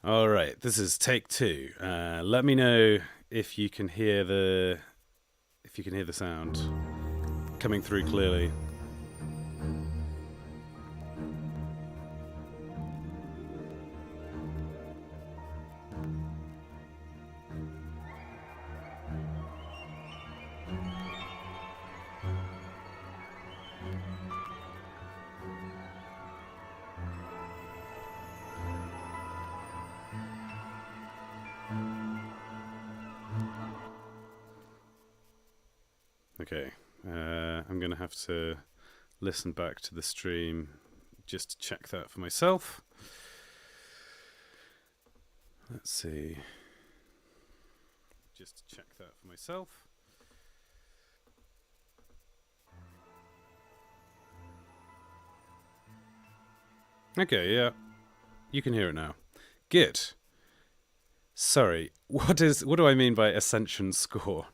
All right, this is take two. Let me know if you can hear the sound coming through clearly. Okay, I'm going to have to listen back to the stream just to check that for myself. Let's see. Just to check that for myself. Okay, yeah. You can hear it now. Good. Sorry, what do I mean by Ascension score?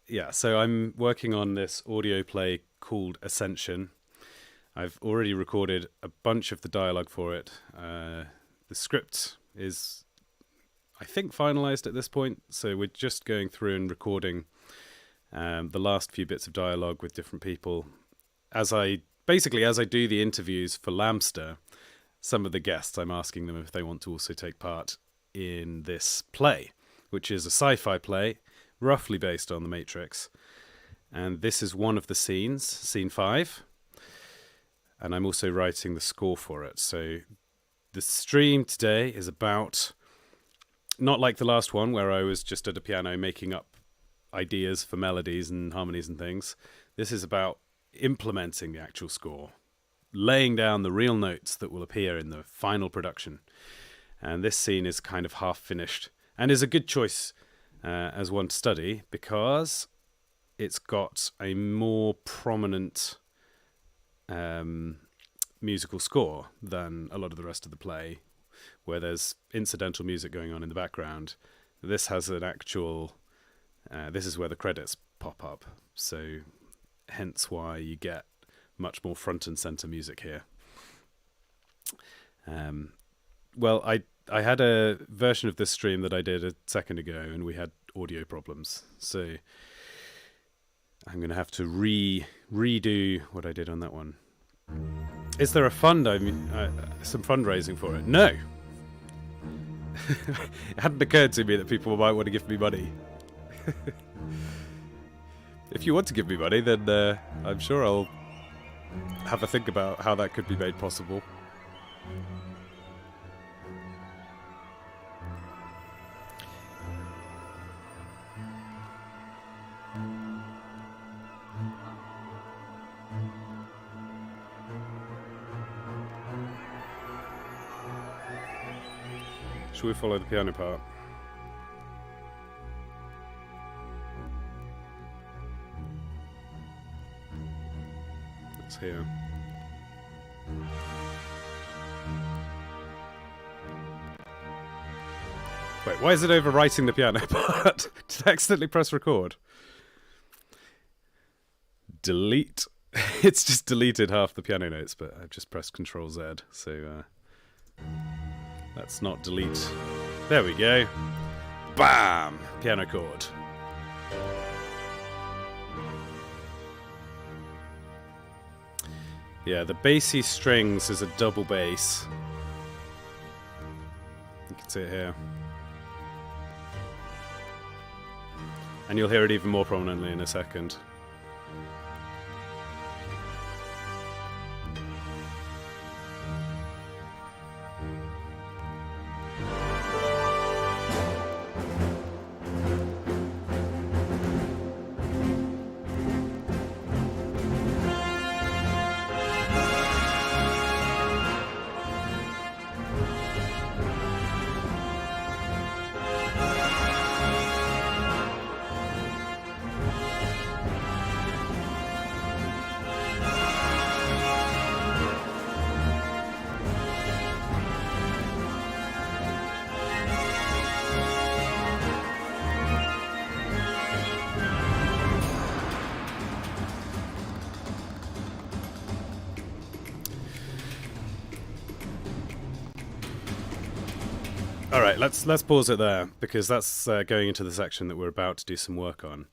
Yeah, so I'm working on this audio play called Ascension. I've already recorded a bunch of the dialogue for it. The script is, I think, finalized at this point, so we're just going through and recording the last few bits of dialogue with different people. As I do the interviews for Lamster, some of the guests, I'm asking them if they want to also take part in this play, which is a sci-fi play, roughly based on The Matrix. And this is one of the scenes, scene 5. And I'm also writing the score for it. So the stream today is about, not like the last one where I was just at a piano making up ideas for melodies and harmonies and things. This is about implementing the actual score, laying down the real notes that will appear in the final production. And this scene is kind of half finished and is a good choice as one to study because it's got a more prominent musical score than a lot of the rest of the play, where there's incidental music going on in the background. This has an actual, this is where the credits pop up, so hence why you get much more front and center music here. Well, I had a version of this stream that I did a second ago, and we had audio problems. So I'm going to have to redo what I did on that one. Is there a fund? Some fundraising for it? No. It hadn't occurred to me that people might want to give me money. If you want to give me money, then I'm sure I'll have a think about how that could be made possible. Shall we follow the piano part? It's here. Wait, why is it overwriting the piano part? Did I accidentally press record? Delete. It's just deleted half the piano notes, but I've just pressed Control Z, so let's not delete. There we go. Bam! Piano chord. Yeah, the bassy strings is a double bass. You can see it here. And you'll hear it even more prominently in a second. All right, let's pause it there, because that's going into the section that we're about to do some work on.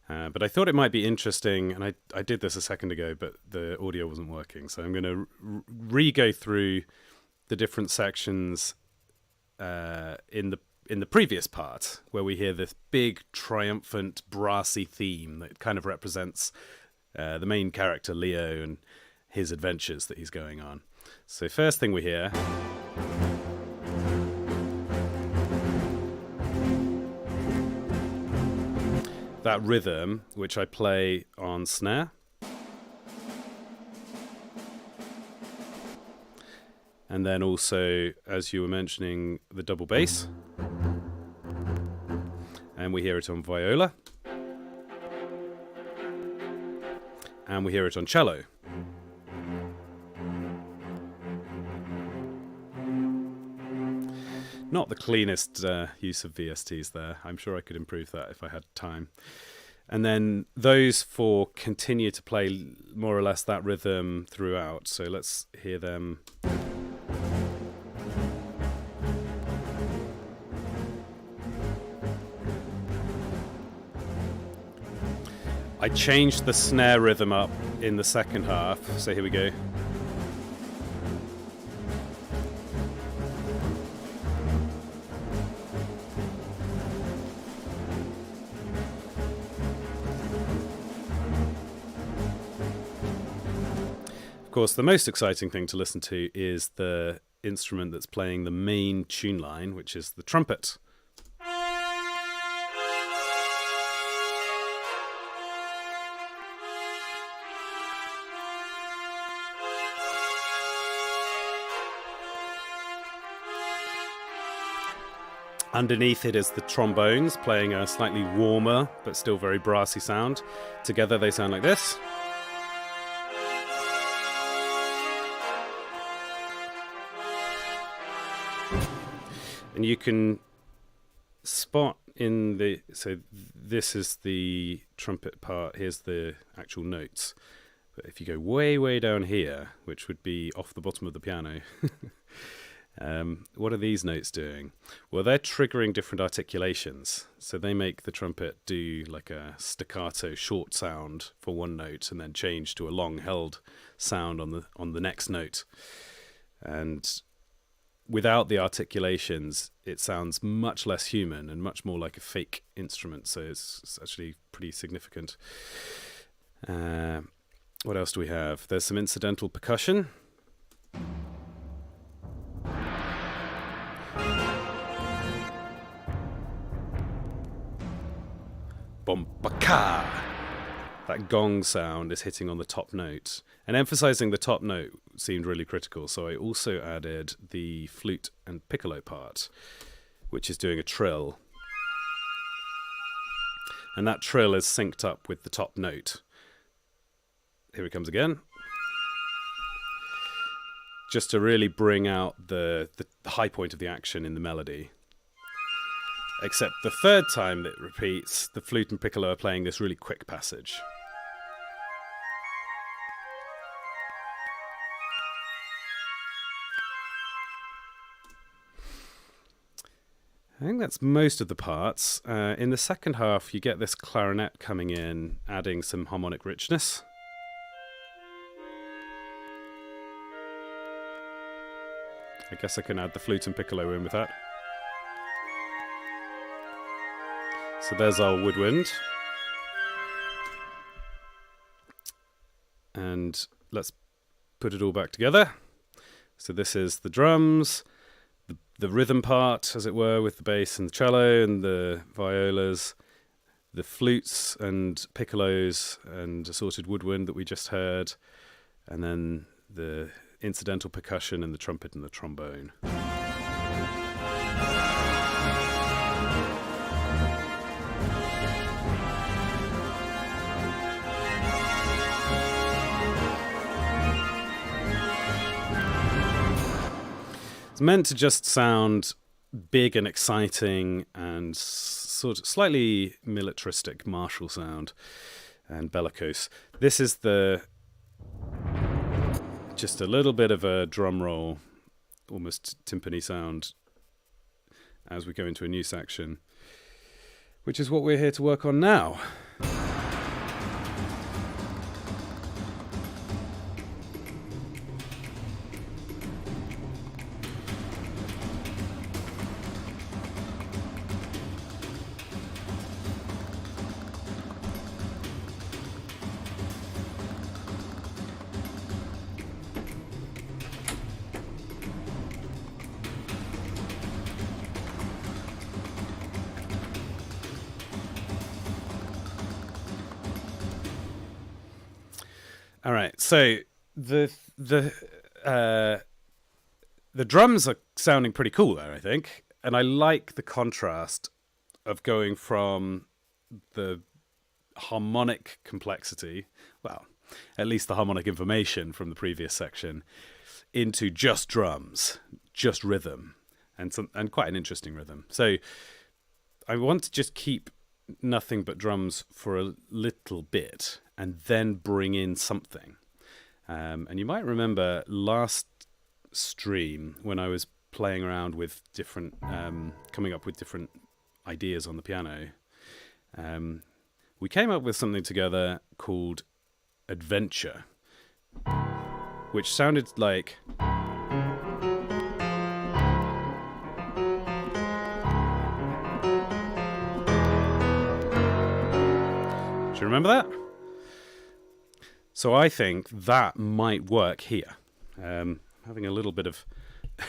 But I thought it might be interesting, and I did this a second ago, but the audio wasn't working, so I'm going to re-go through the different sections in the previous part, where we hear this big, triumphant, brassy theme that kind of represents the main character, Leo, and his adventures that he's going on. So first thing we hear... that rhythm, which I play on snare. And then also, as you were mentioning, the double bass. And we hear it on viola. And we hear it on cello. Not the cleanest use of VSTs there. I'm sure I could improve that if I had time. And then those four continue to play more or less that rhythm throughout. So let's hear them. I changed the snare rhythm up in the second half. So here we go. Of course, the most exciting thing to listen to is the instrument that's playing the main tune line, which is the trumpet. Underneath it is the trombones playing a slightly warmer but still very brassy sound. Together they sound like this. And you can spot in the... So this is the trumpet part. Here's the actual notes. But if you go way, way down here, which would be off the bottom of the piano, what are these notes doing? Well, they're triggering different articulations. So they make the trumpet do like a staccato short sound for one note and then change to a long-held sound on the next note. And without the articulations, it sounds much less human and much more like a fake instrument. So it's actually pretty significant. What else do we have? There's some incidental percussion. Bombaka! That gong sound is hitting on the top note. And emphasizing the top note seemed really critical, so I also added the flute and piccolo part, which is doing a trill. And that trill is synced up with the top note. Here it comes again. Just to really bring out the high point of the action in the melody. Except the third time that it repeats, the flute and piccolo are playing this really quick passage. I think that's most of the parts. In the second half, you get this clarinet coming in, adding some harmonic richness. I guess I can add the flute and piccolo in with that. So there's our woodwind. And let's put it all back together. So this is the drums, the rhythm part, as it were, with the bass and the cello and the violas, the flutes and piccolos and assorted woodwind that we just heard, and then the incidental percussion and the trumpet and the trombone. It's meant to just sound big and exciting and sort of slightly militaristic, martial sound and bellicose. This is just a little bit of a drum roll, almost timpani sound as we go into a new section, which is what we're here to work on now. All right, so the drums are sounding pretty cool there, I think, and I like the contrast of going from the harmonic complexity, well, at least the harmonic information from the previous section, into just drums, just rhythm, and quite an interesting rhythm. So I want to just keep nothing but drums for a little bit and then bring in something. And you might remember last stream when I was playing around with different, coming up with different ideas on the piano, we came up with something together called Adventure, which sounded like... Do you remember that? So I think that might work here. Having a little bit of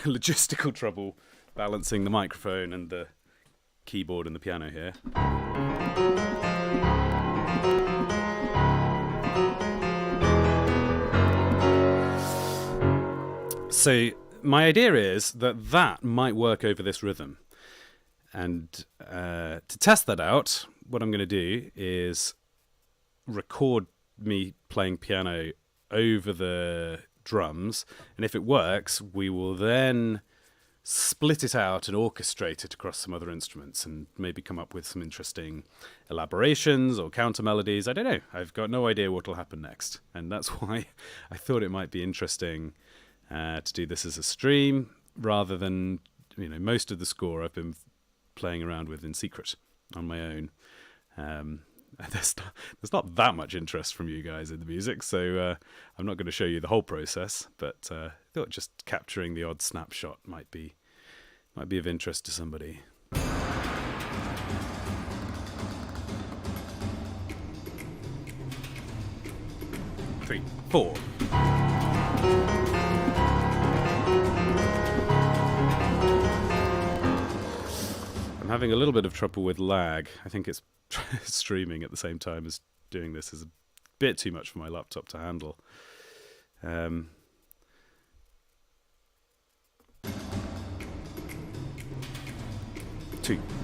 logistical trouble balancing the microphone and the keyboard and the piano here. So my idea is that might work over this rhythm. And to test that out, what I'm going to do is record me playing piano over the drums, and if it works, we will then split it out and orchestrate it across some other instruments and maybe come up with some interesting elaborations or counter melodies. I don't know. I've got no idea what will happen next, and that's why I thought it might be interesting to do this as a stream rather than, most of the score I've been playing around with in secret on my own. There's not that much interest from you guys in the music, so I'm not going to show you the whole process, but I thought just capturing the odd snapshot might be of interest to somebody. 3, 4. I'm having a little bit of trouble with lag. I think it's streaming at the same time as doing this is a bit too much for my laptop to handle. 2,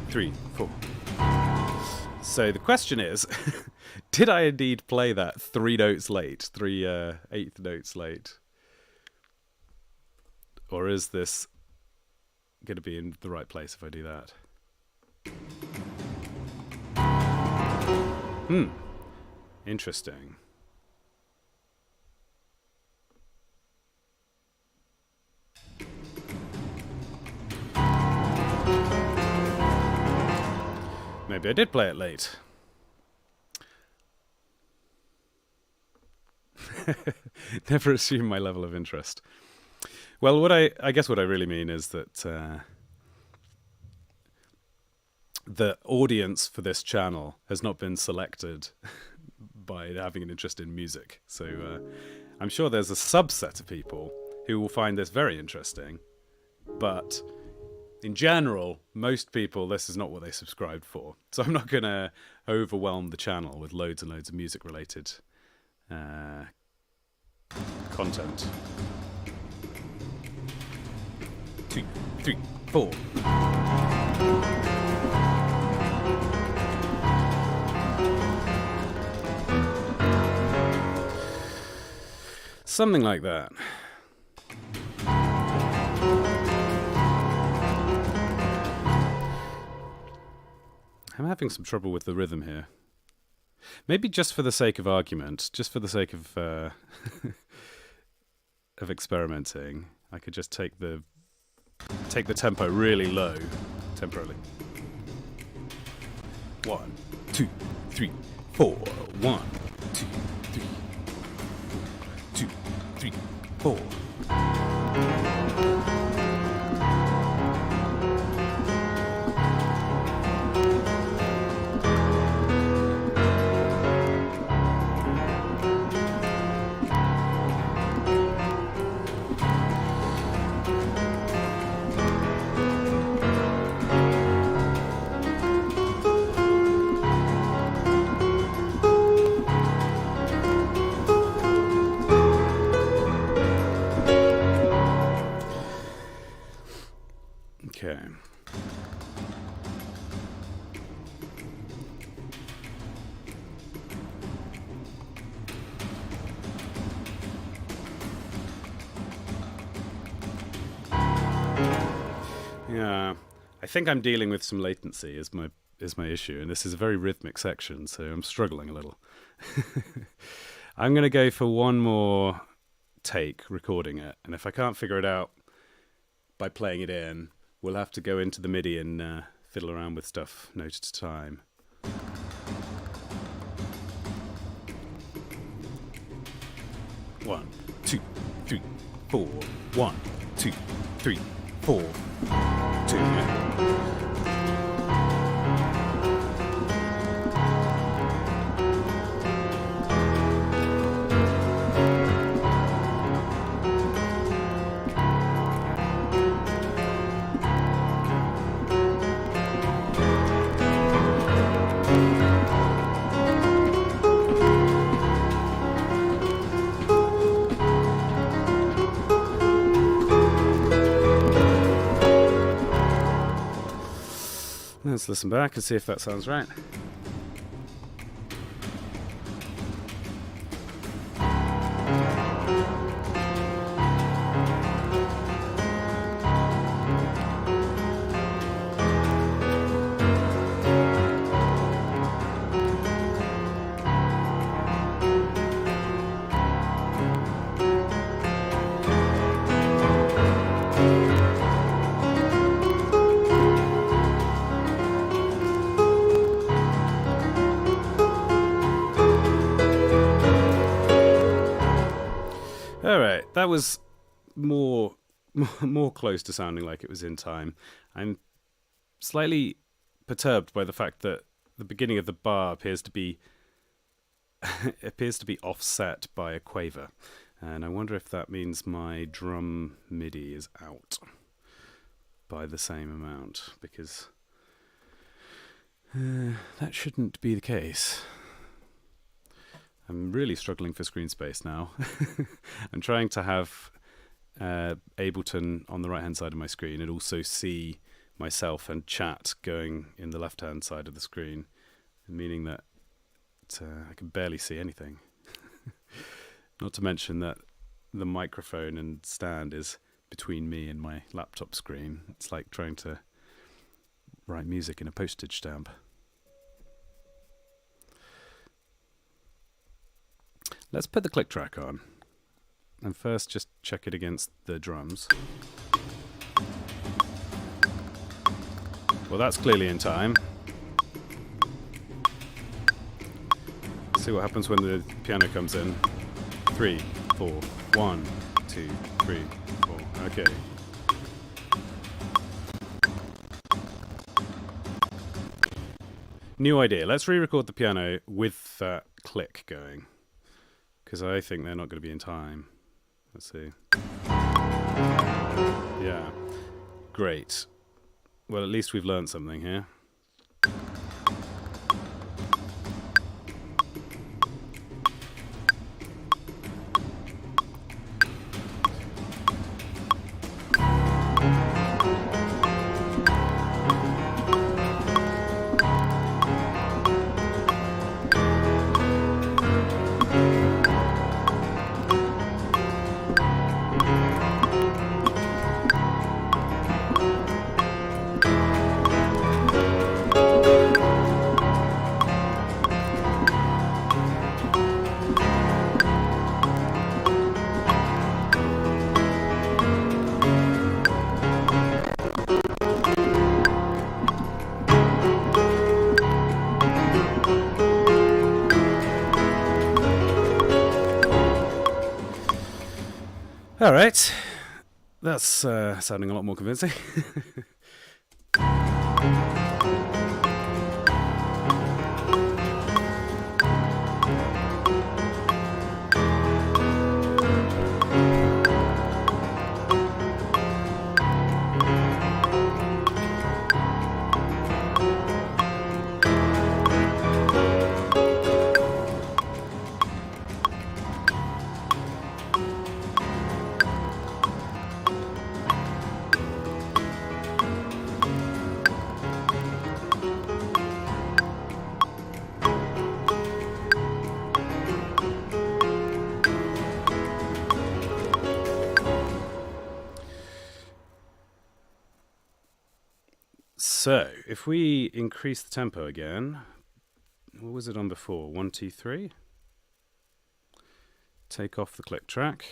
3, 4. So the question is, did I indeed play that 3 notes late, 3 eighth notes late? Or is this going to be in the right place if I do that? Interesting. Maybe I did play it late. Never assume my level of interest. Well, I guess what I really mean is that the audience for this channel has not been selected by having an interest in music. So I'm sure there's a subset of people who will find this very interesting. But in general, most people, this is not what they subscribed for. So I'm not going to overwhelm the channel with loads and loads of music-related content. 2, 3, 4. Something like that. I'm having some trouble with the rhythm here. Maybe just for the sake of argument, just for the sake of of experimenting, I could just take the tempo really low temporarily. 1, 2, 3, 4. 1, 2, 3. 2, 3, 4. Okay. Yeah, I think I'm dealing with some latency is my issue, and this is a very rhythmic section, so I'm struggling a little. I'm going to go for one more take recording it, and if I can't figure it out by playing it in, we'll have to go into the MIDI and fiddle around with stuff note at a time. One, 2, 3, 4. 1, 2, 3, 4. 2. Let's listen back and see if that sounds right. Alright, that was more close to sounding like it was in time. I'm slightly perturbed by the fact that the beginning of the bar appears to be offset by a quaver. And I wonder if that means my drum MIDI is out by the same amount, because that shouldn't be the case. I'm really struggling for screen space now. I'm trying to have Ableton on the right-hand side of my screen and also see myself and chat going in the left-hand side of the screen, meaning that I can barely see anything. Not to mention that the microphone and stand is between me and my laptop screen. It's like trying to write music in a postage stamp. Let's put the click track on, and first just check it against the drums. Well, that's clearly in time. See what happens when the piano comes in. 3, 4, 1, 2, 3, 4. Okay. New idea. Let's re-record the piano with that click going, because I think they're not going to be in time. Let's see. Yeah. Great. Well, at least we've learned something here. All right. That's sounding a lot more convincing. So, if we increase the tempo again, what was it on before? 1, 2, 3. Take off the click track.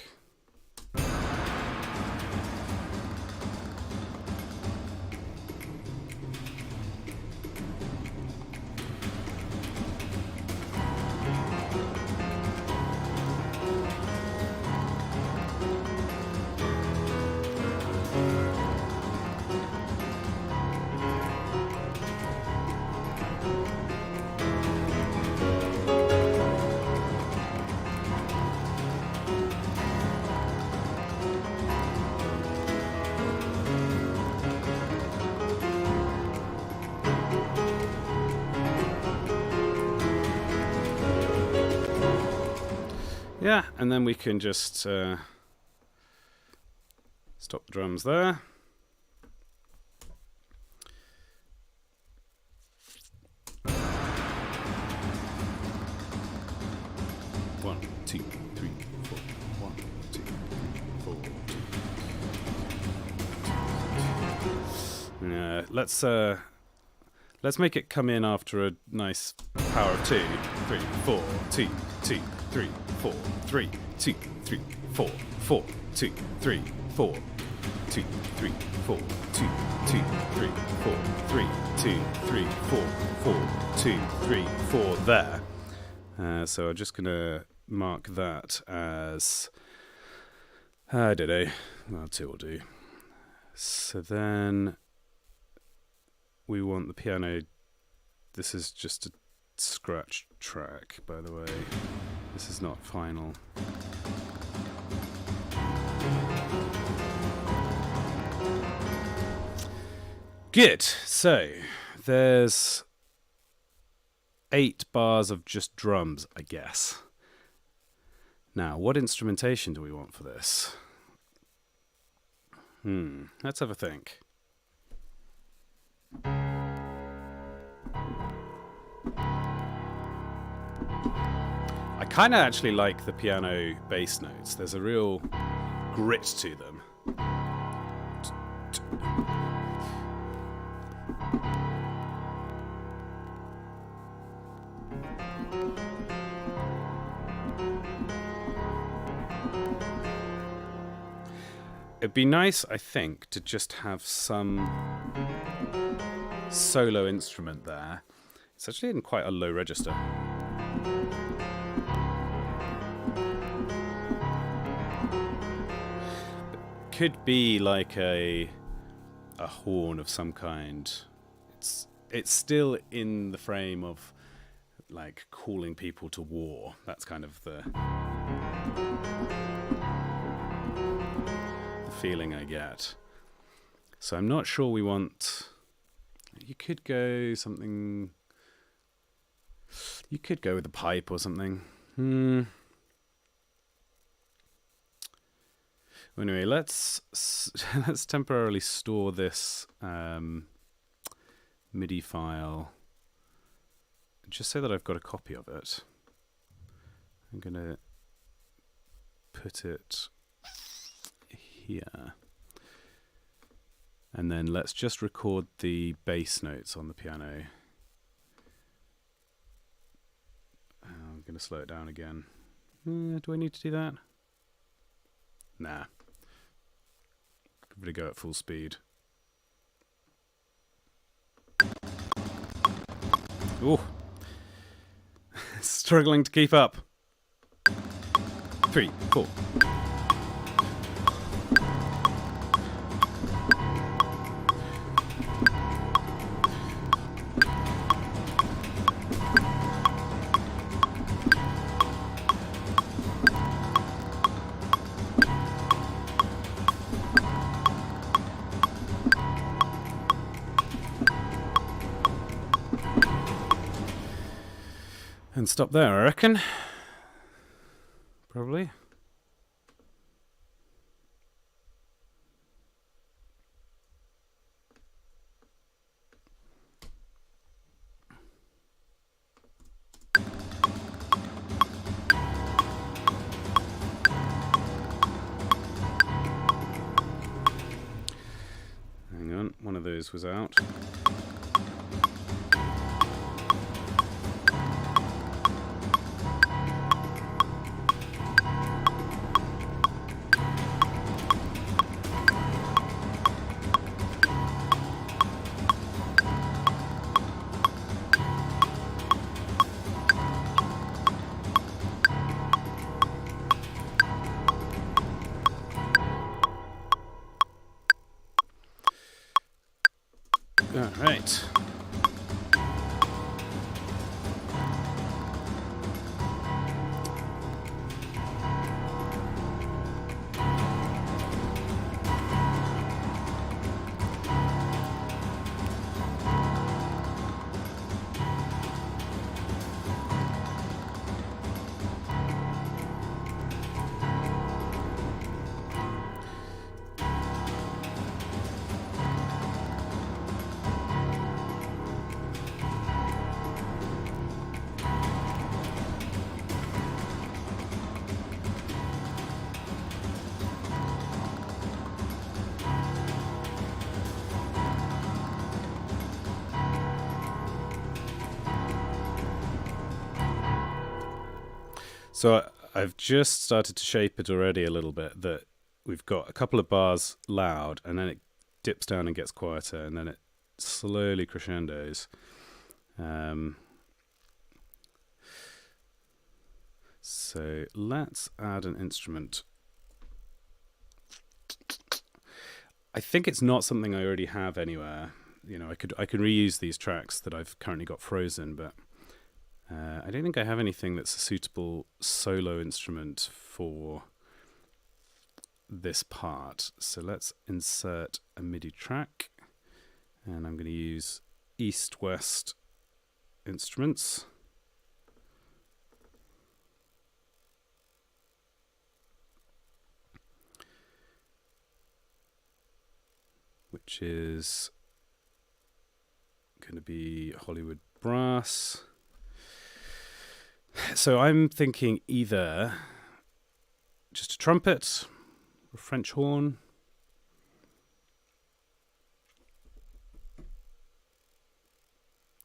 Yeah, and then we can just stop the drums there. One, two, three, four. 1, 2, 4, 2. Let's make it come in after a nice power of 2, 3, 4, 2, 2, 3, 4, 3, 2, 3, 4, 4, 2, 3, 4, 2, 3, 4, 2, 2, 3, 4, 3, 2, 3, 4, 4, 2, 3, 4 there. So I'm just gonna mark that as I don't know. Well, 2 will do. So then we want the piano. This is just a scratch track, by the way. This is not final. Good. So there's 8 bars of just drums, I guess. Now, what instrumentation do we want for this? Let's have a think. I kind of actually like the piano bass notes. There's a real grit to them. It'd be nice, I think, to just have some solo instrument there. It's actually in quite a low register. Could be like a horn of some kind. It's still in the frame of like calling people to war. That's kind of the feeling I get. So I'm not sure we want. You could go something. You could go with a pipe or something. Anyway, let's temporarily store this MIDI file just so that I've got a copy of it. I'm gonna put it here, and then let's just record the bass notes on the piano. I'm gonna slow it down again. Do I need to do that? Nah. Give it a go at full speed. Ooh. Struggling to keep up. 3, 4. And stop there, I reckon. Probably. Hang on, one of those was out. All right. So I've just started to shape it already a little bit, that we've got a couple of bars loud and then it dips down and gets quieter and then it slowly crescendos. So let's add an instrument. I think it's not something I already have anywhere. You know, I could reuse these tracks that I've currently got frozen, but I don't think I have anything that's a suitable solo instrument for this part. So let's insert a MIDI track, and I'm going to use East-West instruments. Which is going to be Hollywood Brass. So I'm thinking either just a trumpet, a French horn.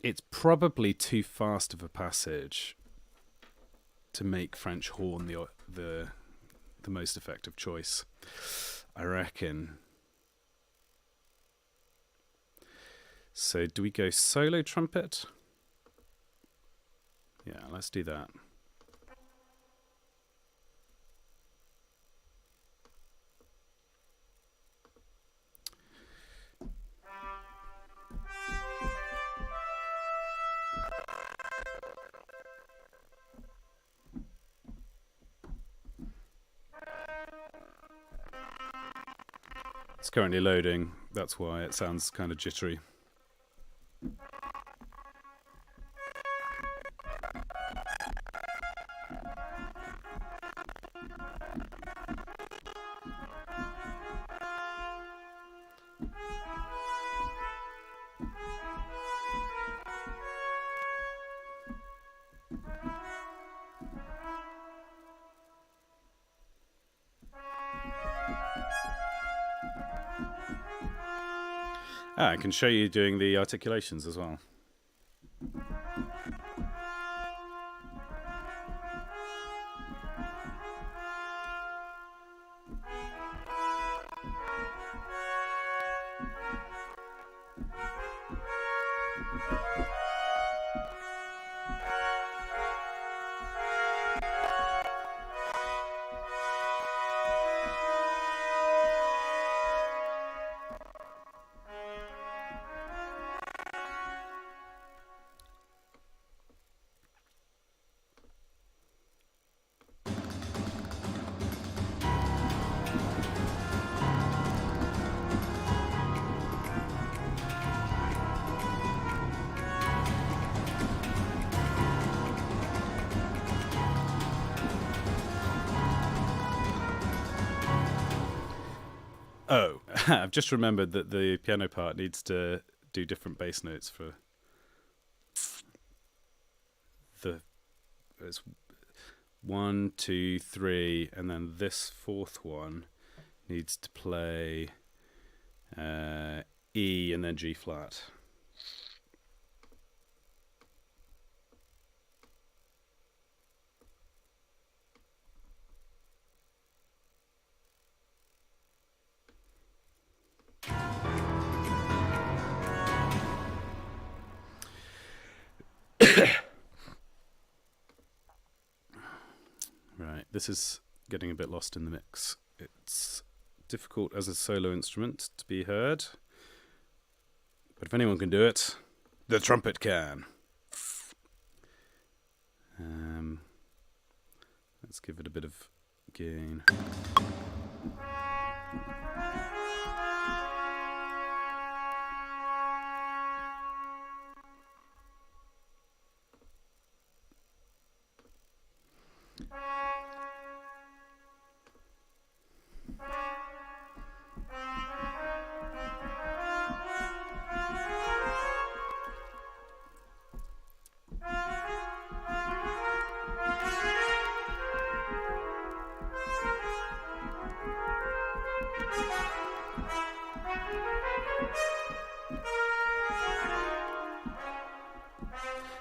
It's probably too fast of a passage to make French horn the most effective choice, I reckon. So do we go solo trumpet? Yeah, let's do that. It's currently loading, that's why it sounds kind of jittery. I can show you doing the articulations as well. I've just remembered that the piano part needs to do different bass notes for it's 1, 2, 3, and then this fourth one needs to play E and then G flat. Right, this is getting a bit lost in the mix. It's difficult as a solo instrument to be heard, but if anyone can do it, the trumpet can. Let's give it a bit of gain.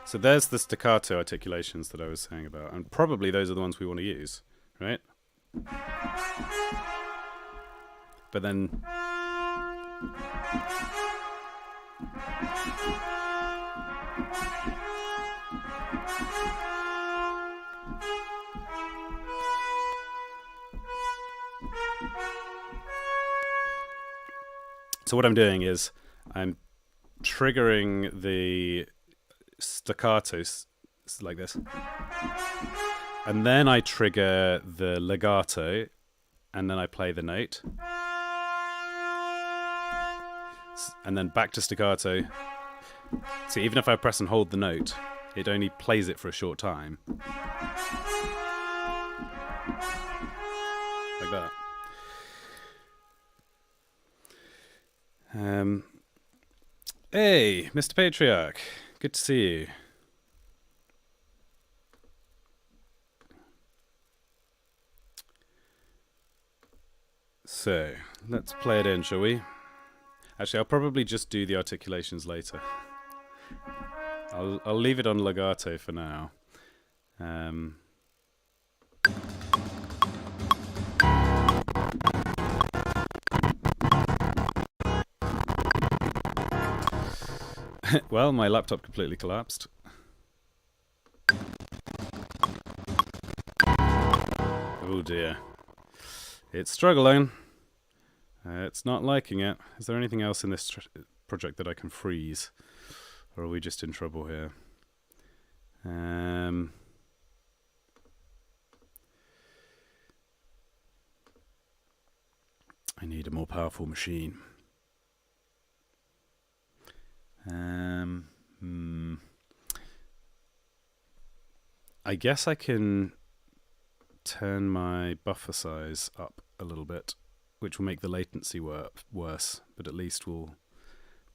So there's the staccato articulations that I was saying about, and probably those are the ones we want to use, right? But then so what I'm doing is I'm triggering the staccatos like this, and then I trigger the legato, and then I play the note, and then back to staccato. So even if I press and hold the note, it only plays it for a short time, like that. Hey, Mr. Patriarch. Good to see you. So, let's play it in, shall we? Actually, I'll probably just do the articulations later. I'll leave it on legato for now. Well, my laptop completely collapsed. Oh dear. It's struggling. It's not liking it. Is there anything else in this project that I can freeze? Or are we just in trouble here? I need a more powerful machine. I guess I can turn my buffer size up a little bit, which will make the latency worse, but at least will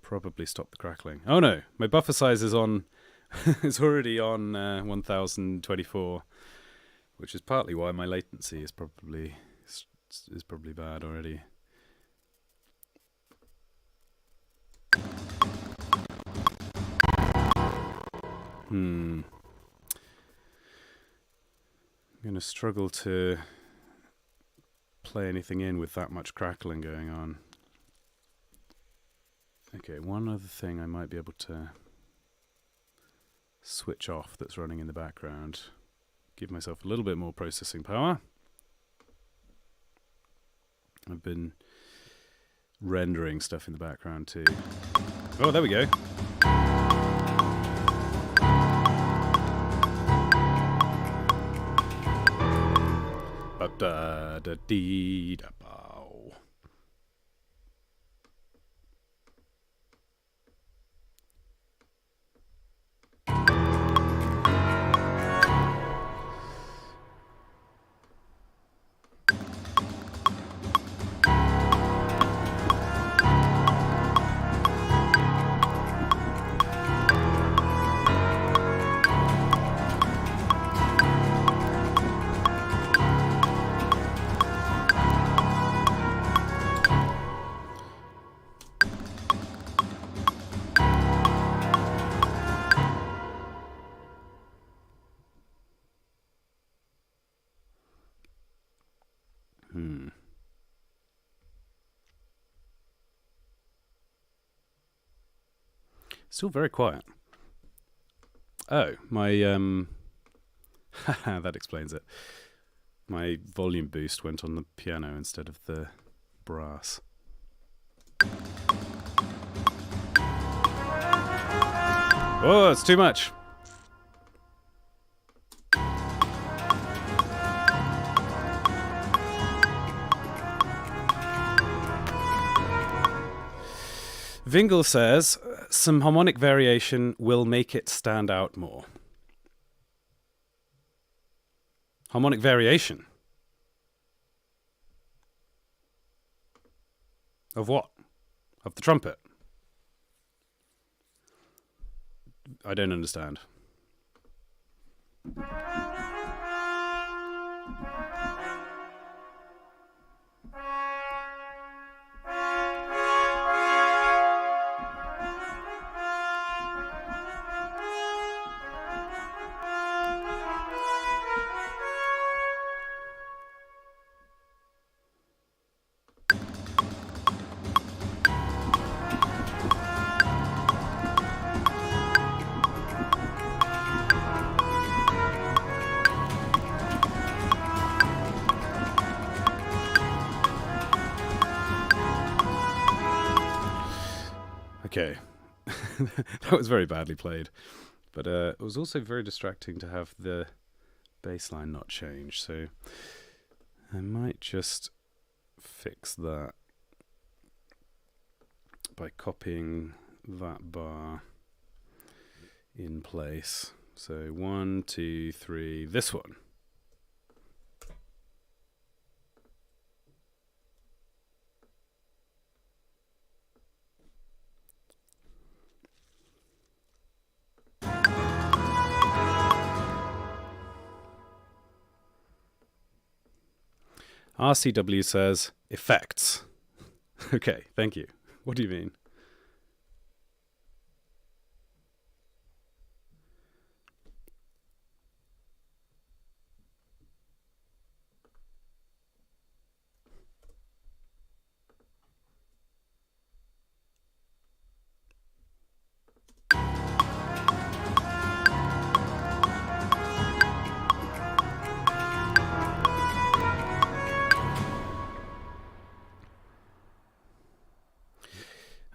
probably stop the crackling. Oh no, my buffer size is on it's already on 1024, which is partly why my latency is probably bad already. I'm going to struggle to play anything in with that much crackling going on. Okay, one other thing I might be able to switch off that's running in the background. Give myself a little bit more processing power. I've been rendering stuff in the background too. Oh, there we go. Da da dee da bow. Still very quiet. Oh, my that explains it. My volume boost went on the piano instead of the brass. Oh, it's too much. Vingle says, some harmonic variation will make it stand out more. Harmonic variation? Of what? Of the trumpet? I don't understand. Okay. That was very badly played. But it was also very distracting to have the bass line not change. So I might just fix that by copying that bar in place. So 1, 2, 3, this one. RCW says, effects. Okay, thank you. What do you mean?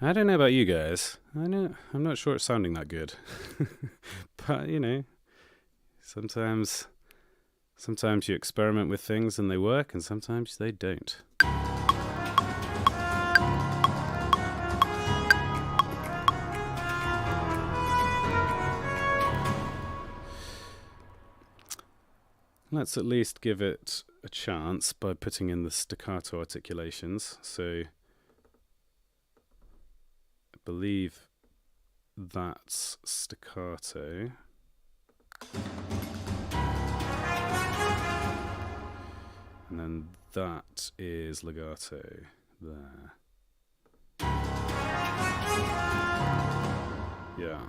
I don't know about you guys. I'm not sure it's sounding that good. But, you know, sometimes you experiment with things and they work, and sometimes they don't. Let's at least give it a chance by putting in the staccato articulations. So I believe that's staccato. And then that is legato there. Yeah.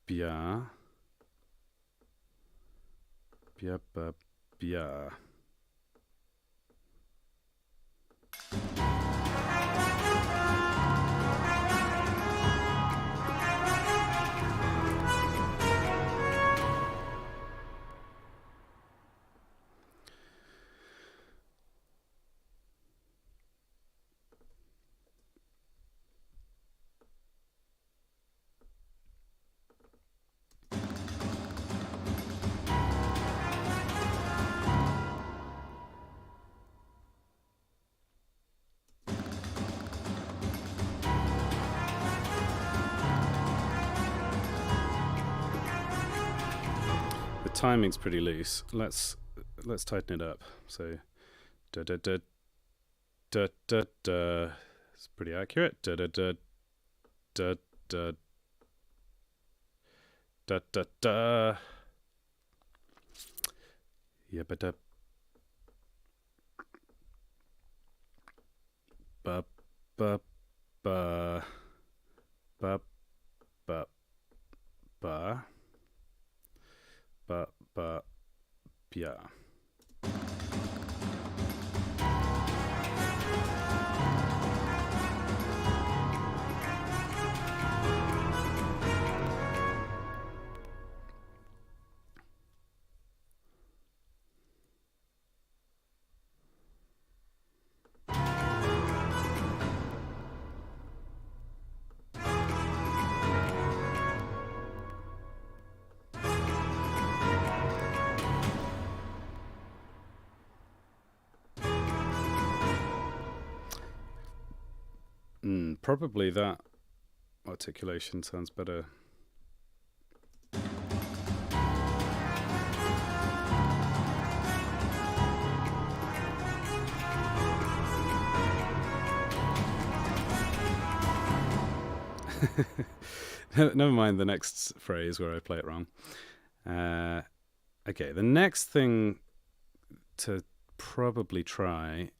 Bia. Bia ba bia. Timing's pretty loose. Let's tighten it up. So da da da da da da. It's pretty accurate. Da da da da da da da da. Yeah, but ba ba ba ba ba, ba, ba, bia. Probably that articulation sounds better. Never mind the next phrase where I play it wrong. Okay, the next thing to probably try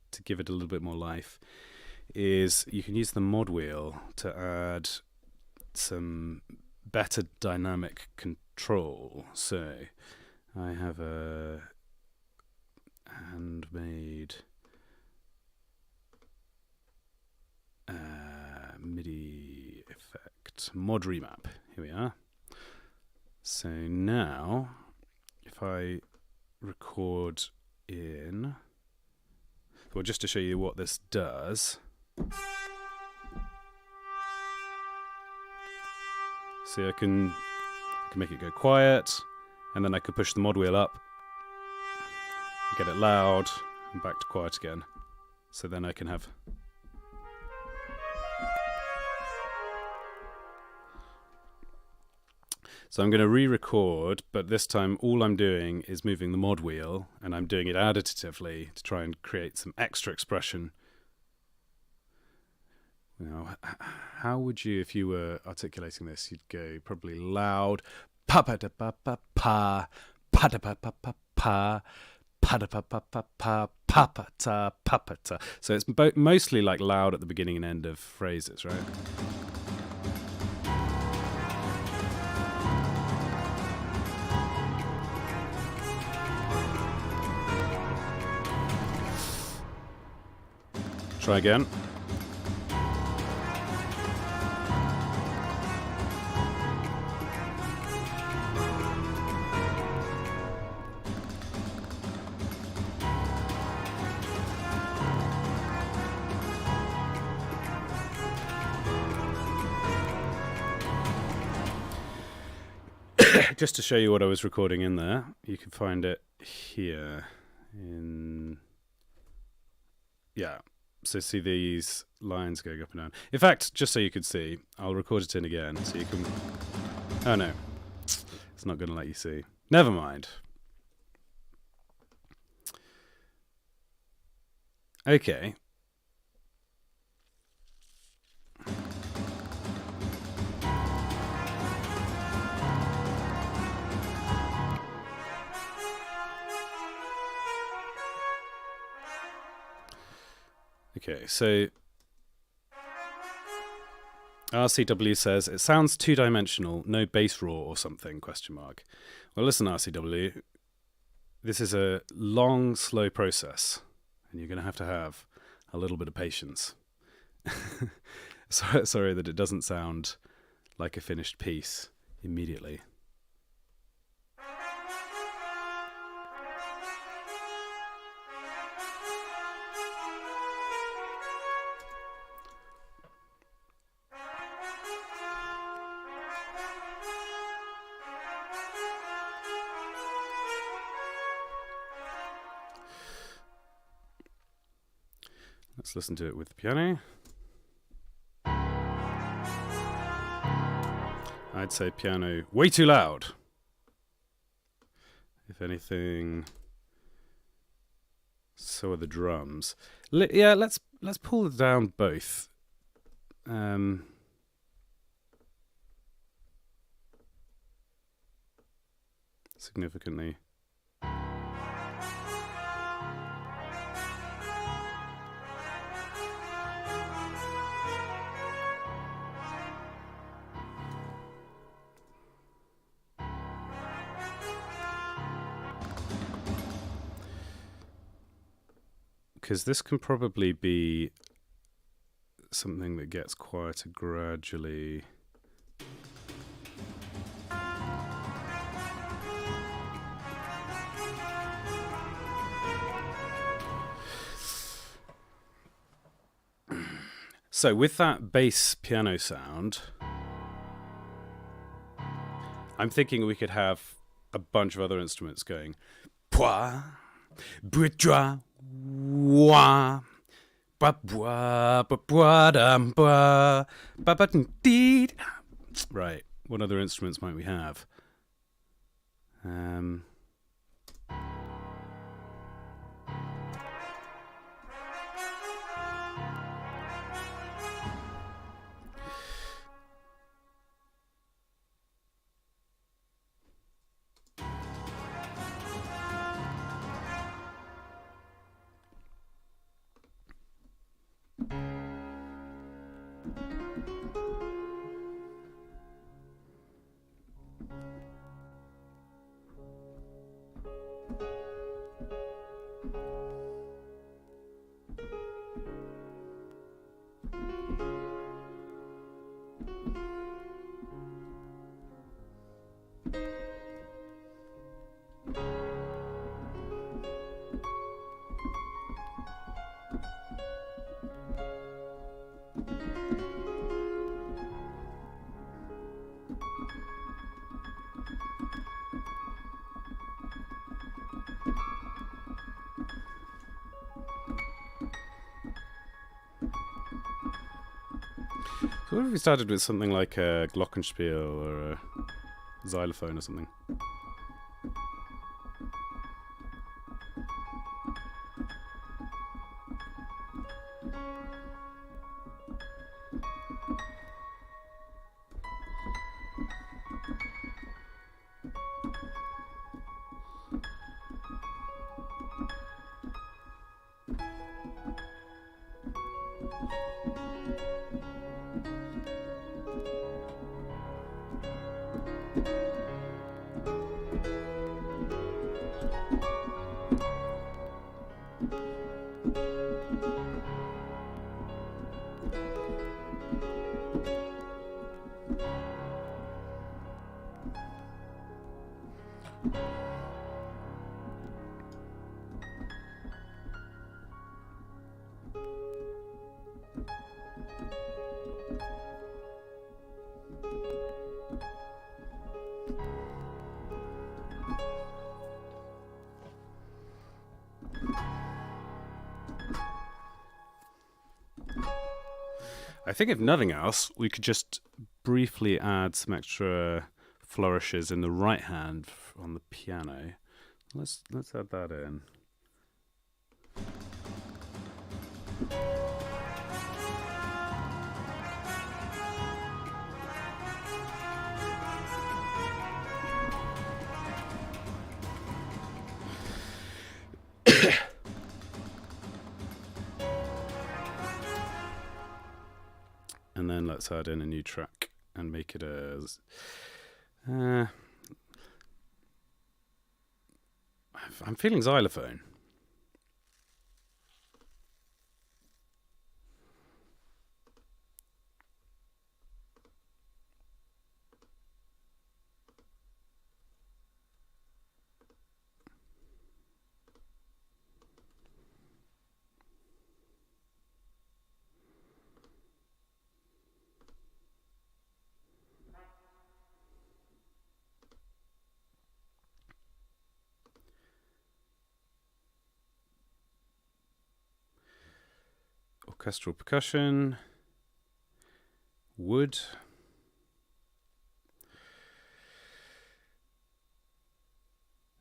to give it a little bit more life is you can use the mod wheel to add some better dynamic control. So I have a handmade MIDI effect mod remap. Here we are. So now if I record in, well, just to show you what this does. See, I can make it go quiet, and then I could push the mod wheel up, get it loud, and back to quiet again. So then I can have. So I'm going to re-record, but this time all I'm doing is moving the mod wheel, and I'm doing it additively to try and create some extra expression. Now, how would you, if you were articulating this, you'd go probably loud, pa pa da pa pa pa, pa da pa pa pa pa, pa da pa pa pa pa, pa pa ta, pa pa ta. So it's mostly like loud at the beginning and end of phrases, right? Try again. Just to show you what I was recording in there, you can find it here in, yeah. So see these lines going up and down. In fact, just so you could see, I'll record it in again so you can, oh no, it's not going to let you see. Never mind. Okay. Okay, so RCW says, it sounds two-dimensional, no bass raw or something, question mark. Well, listen, RCW, this is a long, slow process, and you're going to have a little bit of patience. Sorry that it doesn't sound like a finished piece immediately. Let's listen to it with the piano. I'd say piano way too loud. If anything, so are the drums. Yeah, let's pull it down both. Significantly. because this can probably be something that gets quieter gradually. So with that bass piano sound, I'm thinking we could have a bunch of other instruments going. Pwa, bwa, wah, ba bwa, ba bwa dum bwa, ba ba dee. Right. What other instruments might we have? So what if we started with something like a glockenspiel or a xylophone or something? I think if nothing else, we could just briefly add some extra flourishes in the right hand on the piano. Let's add that in. And then let's add in a new track and make it as... I'm feeling xylophone. Orchestral percussion, wood,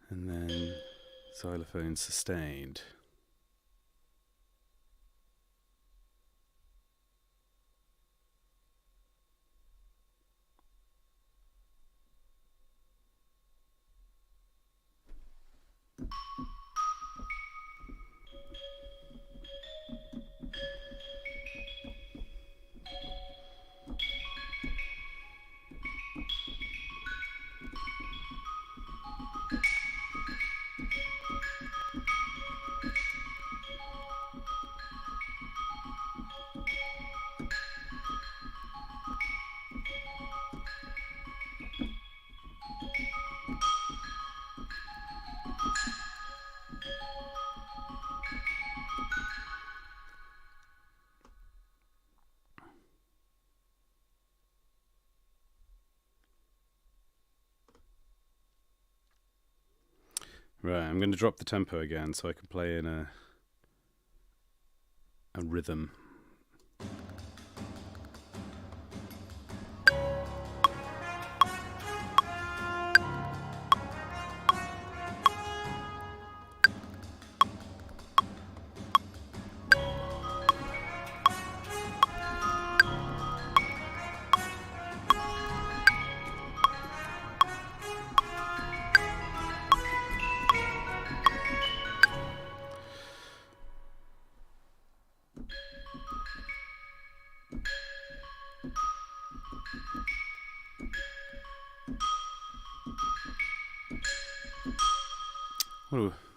and then xylophone sustained. Right, I'm going to drop the tempo again so I can play in a rhythm.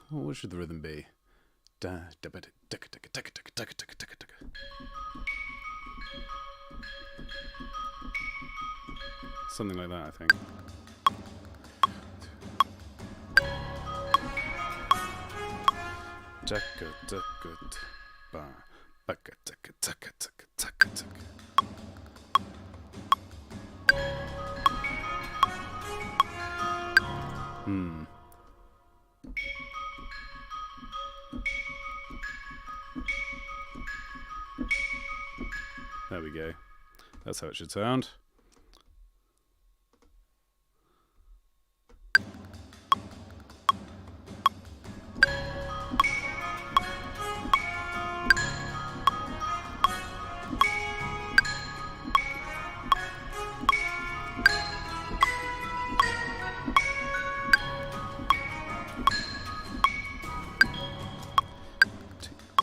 What should the rhythm be? Something like that, I think. There we go. That's how it should sound.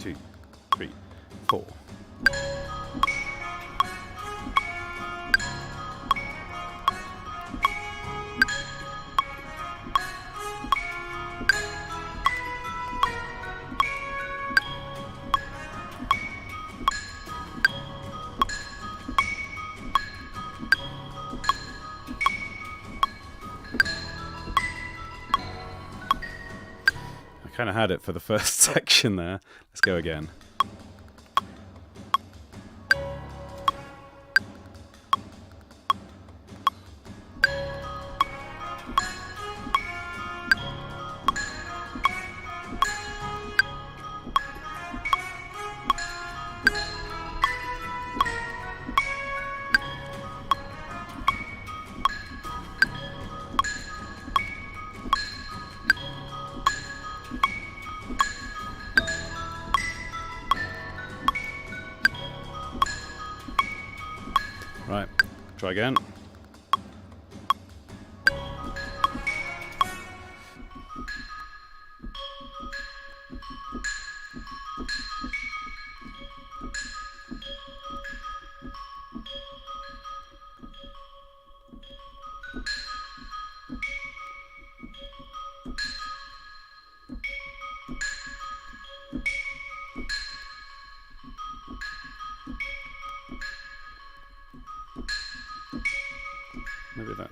Two, three, four. Kind of had it for the first section there. Let's go again. Right, try again.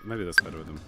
Maybe that's better with them.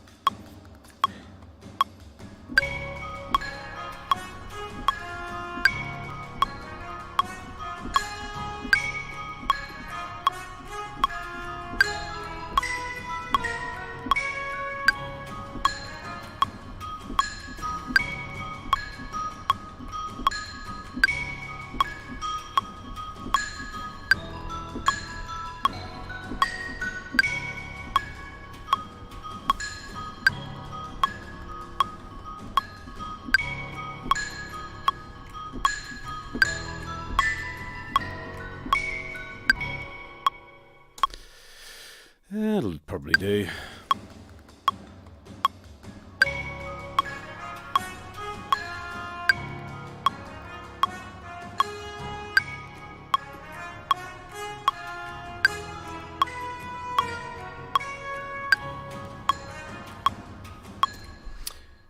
That'll probably do.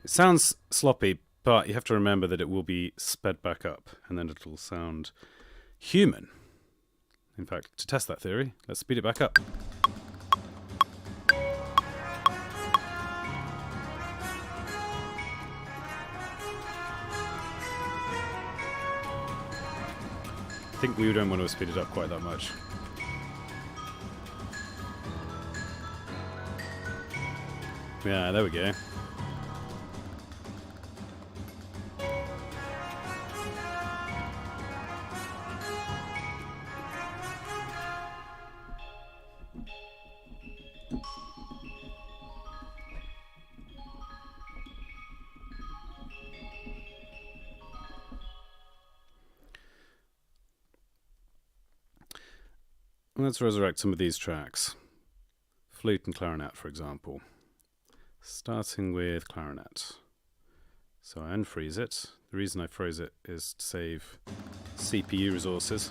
It sounds sloppy, but you have to remember that it will be sped back up, and then it'll sound human. In fact, to test that theory, let's speed it back up. I think we don't want to speed it up quite that much. Yeah, there we go. Let's resurrect some of these tracks. Flute and clarinet, for example. Starting with clarinet. So I unfreeze it. The reason I froze it is to save CPU resources.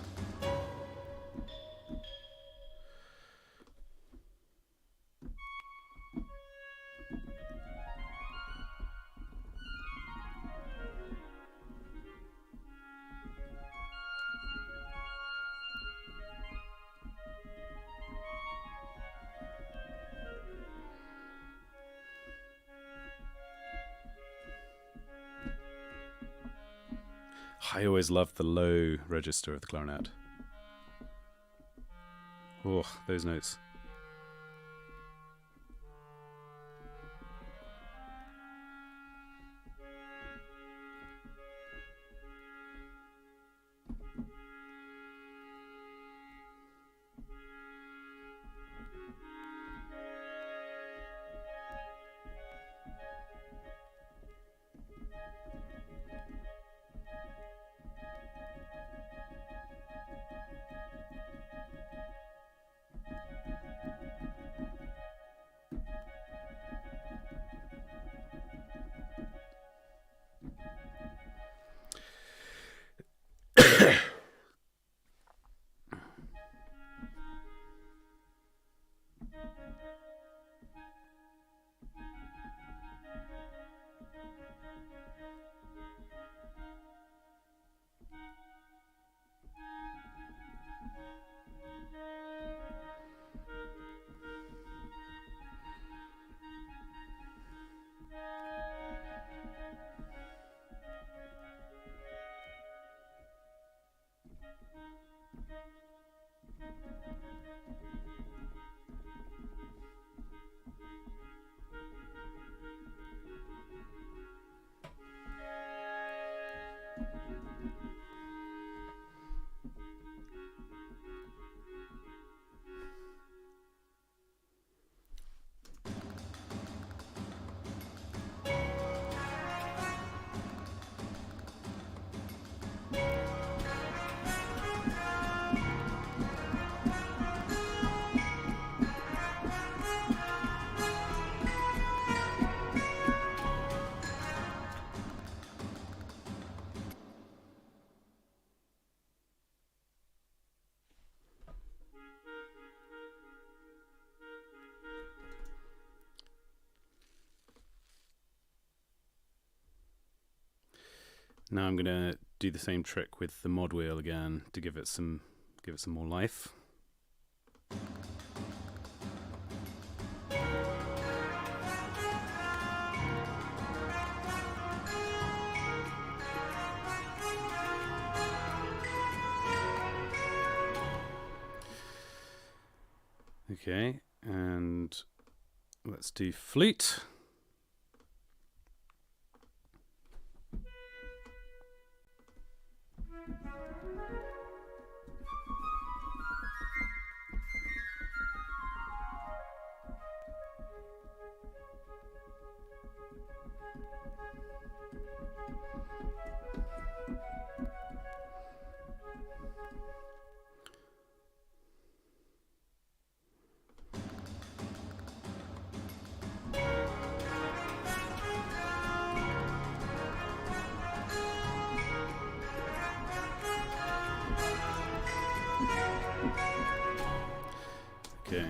I always loved the low register of the clarinet. Oh, those notes. Now I'm going to do the same trick with the mod wheel again to give it some more life. Okay, and let's do flute. Okay.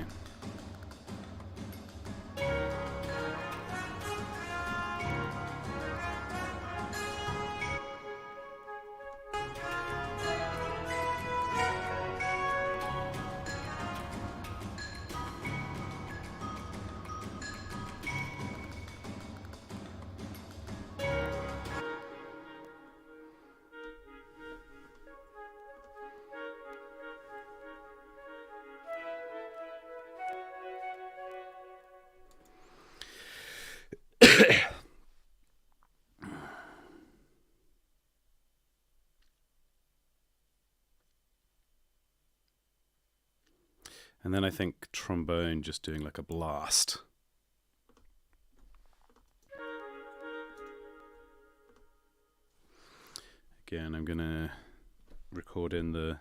And then I think trombone just doing like a blast. Again, I'm going to record in the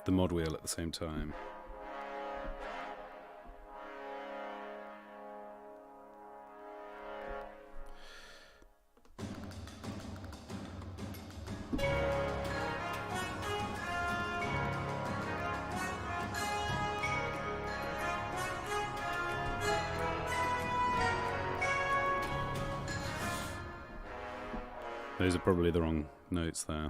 mod wheel at the same time. Those are probably the wrong notes there.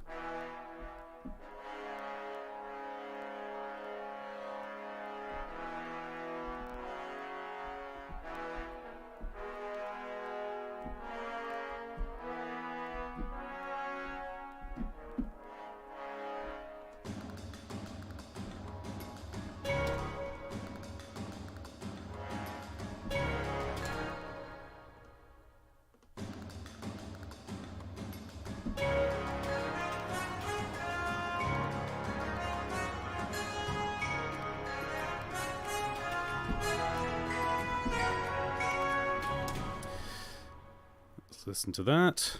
Listen to that.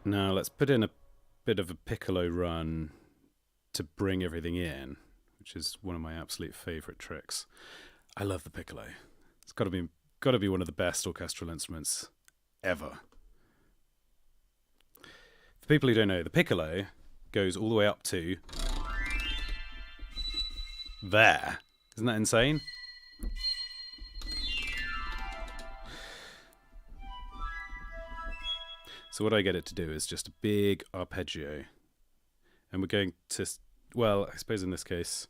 Now let's put in a bit of a piccolo run to bring everything in, which is one of my absolute favourite tricks. I love the piccolo. It's got to be one of the best orchestral instruments ever. For people who don't know, the piccolo goes all the way up to there. Isn't that insane? So what I get it to do is just a big arpeggio. And we're going to, well, I suppose in this case,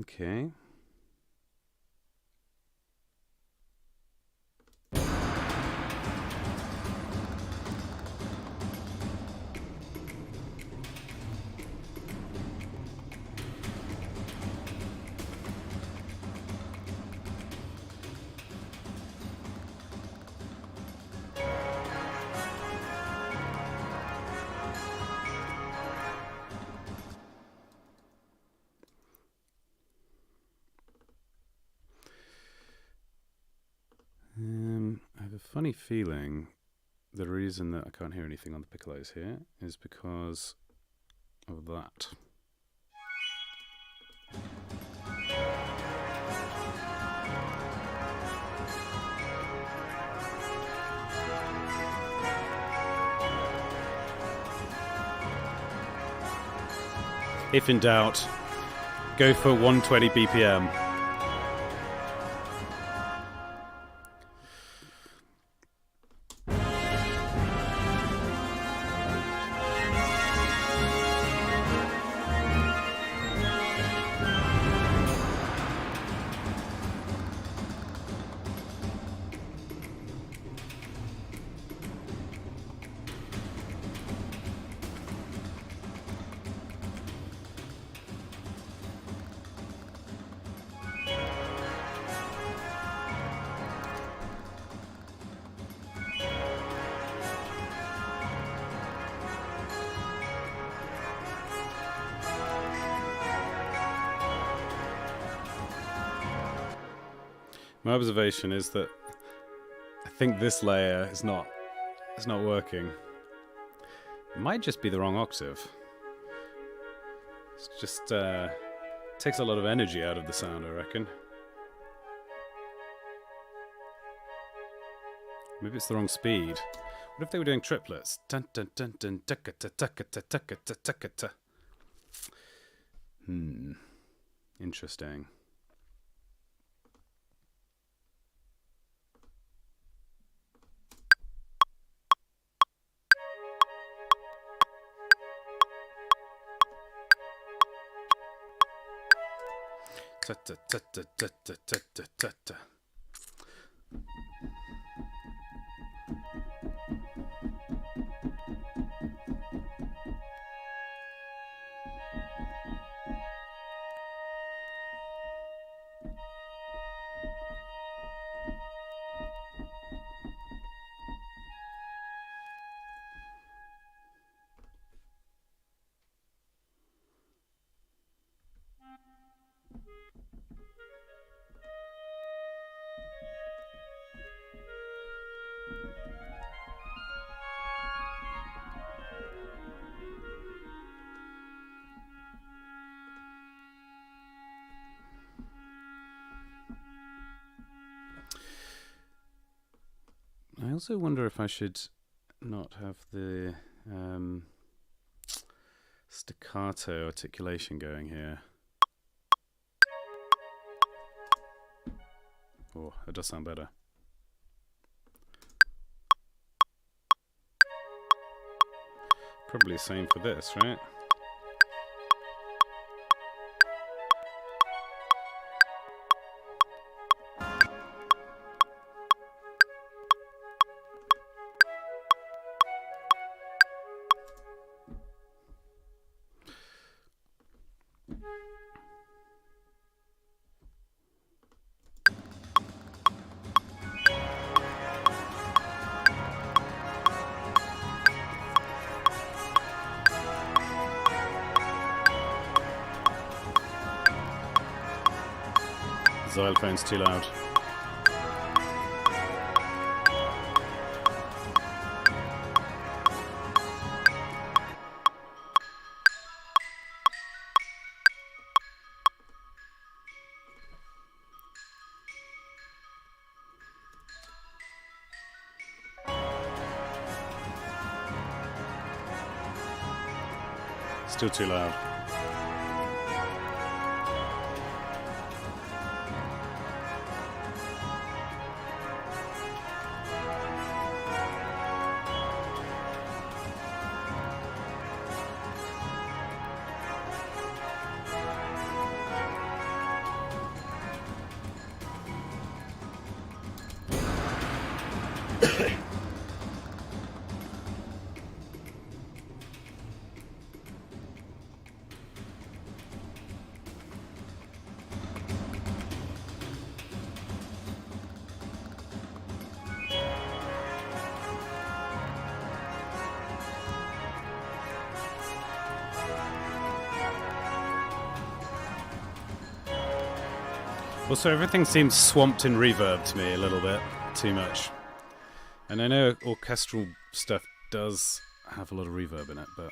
okay. I have a funny feeling the reason that I can't hear anything on the piccolos here is because of that. If in doubt, go for 120 BPM. My observation is that I think this layer is not working. It might just be the wrong octave. It's just takes a lot of energy out of the sound, I reckon. Maybe it's the wrong speed. What if they were doing triplets? Dun dun dun dun takata takata takata takata. Interesting. Ta ta ta ta ta ta ta ta ta. I also wonder if I should not have the staccato articulation going here. Oh, that does sound better. Probably the same for this, right? Xylophone's too loud. Still too loud. Also, everything seems swamped in reverb to me a little bit too much. And I know orchestral stuff does have a lot of reverb in it, but...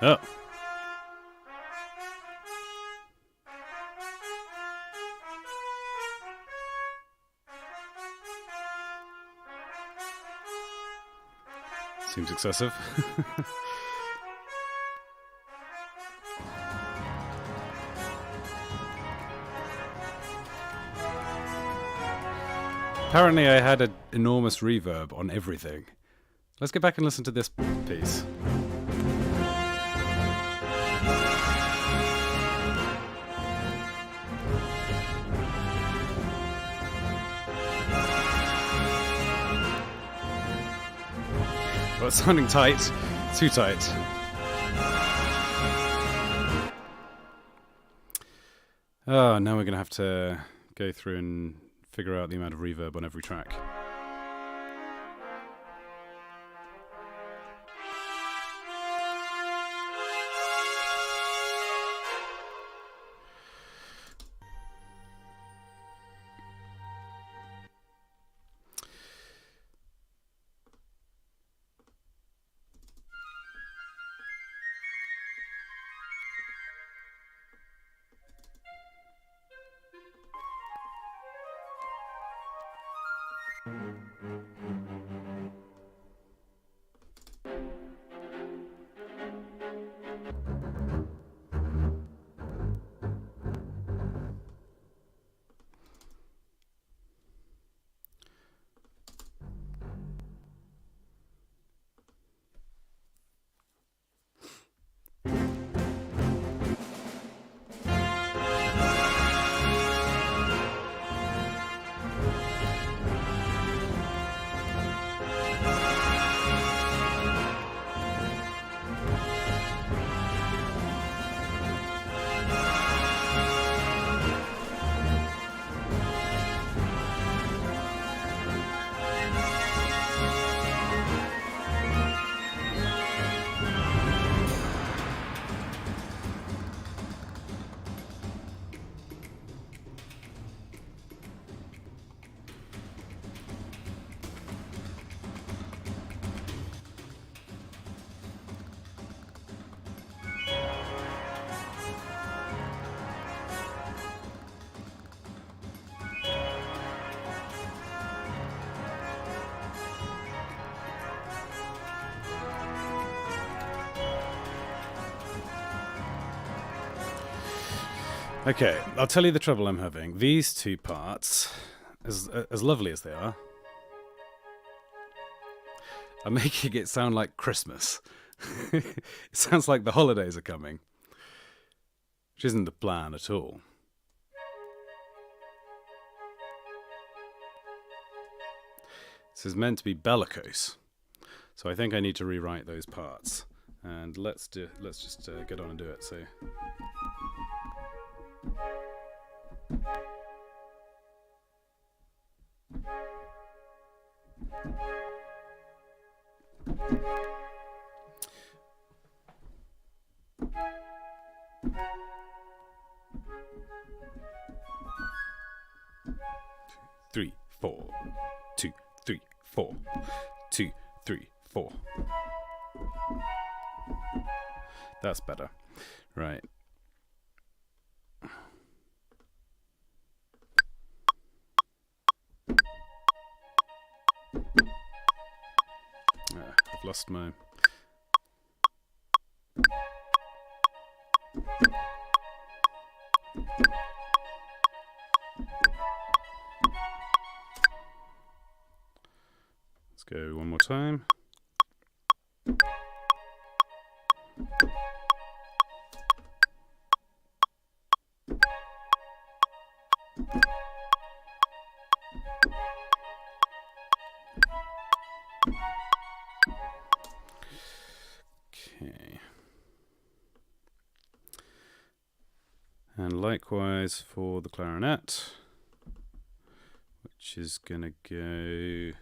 Oh. Seems excessive. Apparently I had an enormous reverb on everything. Let's get back and listen to this piece. it's sounding tight. Too tight. Oh, now we're going to have to go through and figure out the amount of reverb on every track. Okay, I'll tell you the trouble I'm having. These two parts, as lovely as they are making it sound like Christmas. It sounds like the holidays are coming, which isn't the plan at all. This is meant to be bellicose, so I think I need to rewrite those parts. And let's just get on and do it. So. Three, 4, 2, 3, 4, 2, 3, 4. That's better. Right. I've lost my... Let's go one more time. Okay. And likewise for the clarinet, which is going to go...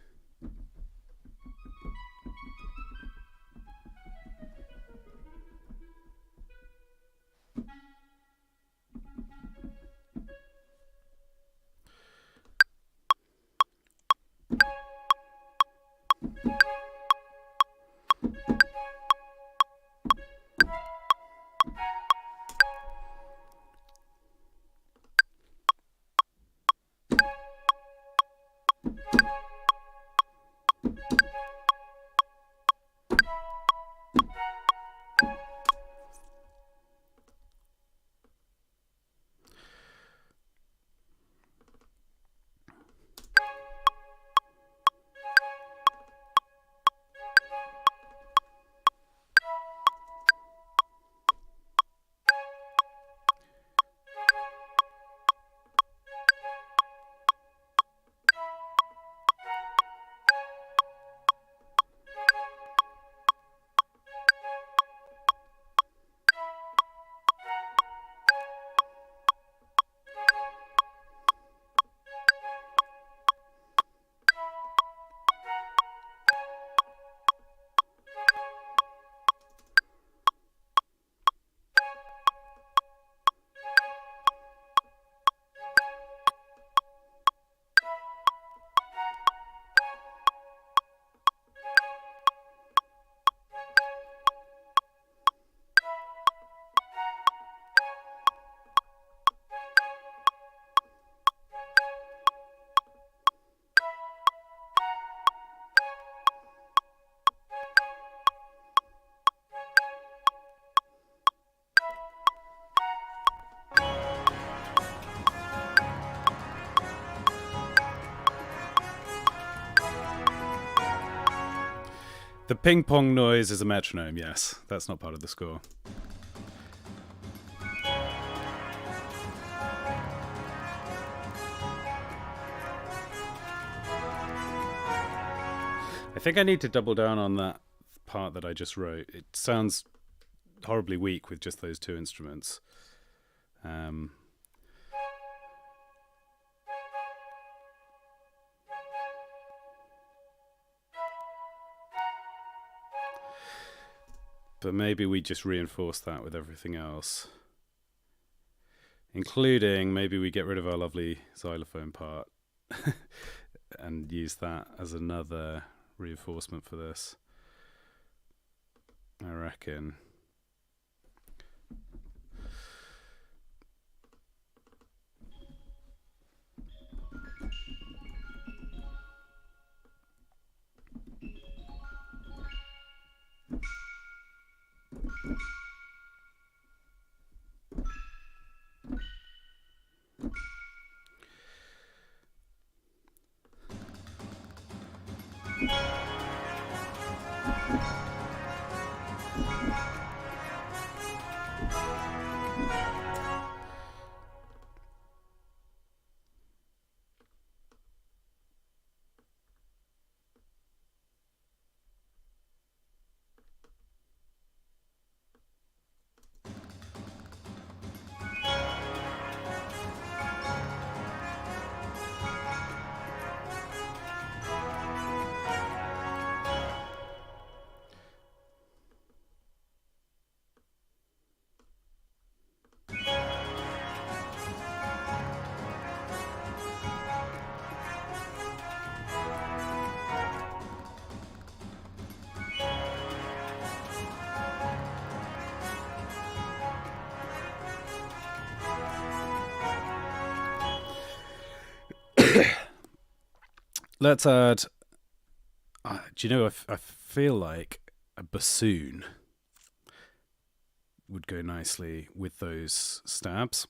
The ping pong noise is a metronome, yes. That's not part of the score. I think I need to double down on that part that I just wrote. It sounds horribly weak with just those two instruments. But maybe we just reinforce that with everything else. Including maybe we get rid of our lovely xylophone part and use that as another reinforcement for this. I reckon. Let's add. Do you know? I feel like a bassoon would go nicely with those stabs.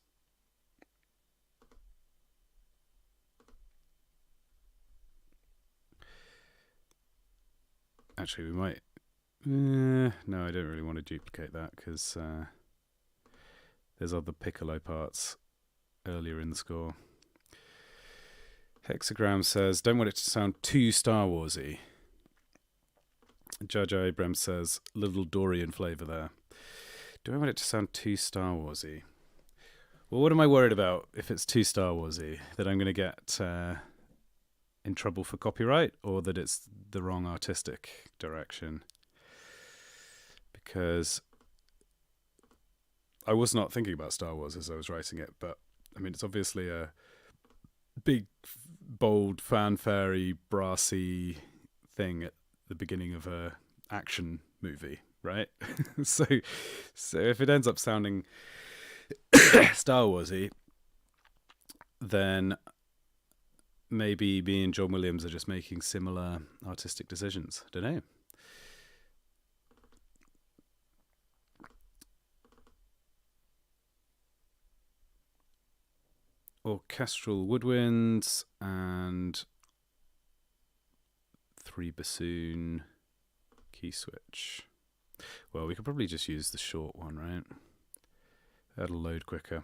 Actually, we might. No, I don't really want to duplicate that because there's other piccolo parts earlier in the score. Hexagram says, don't want it to sound too Star Wars-y. Judge Abrams says, little Dorian flavour there. Do I want it to sound too Star Wars-y? Well, what am I worried about if it's too Star Wars-y? That I'm going to get in trouble for copyright, or that it's the wrong artistic direction? Because I was not thinking about Star Wars as I was writing it, but I mean, it's obviously a big, bold, fanfare-y, brassy thing at the beginning of a action movie, right? so if it ends up sounding Star Warsy, then maybe me and John Williams are just making similar artistic decisions. I don't know. Orchestral woodwinds and 3 bassoon key switch. Well, we could probably just use the short one, right? That'll load quicker.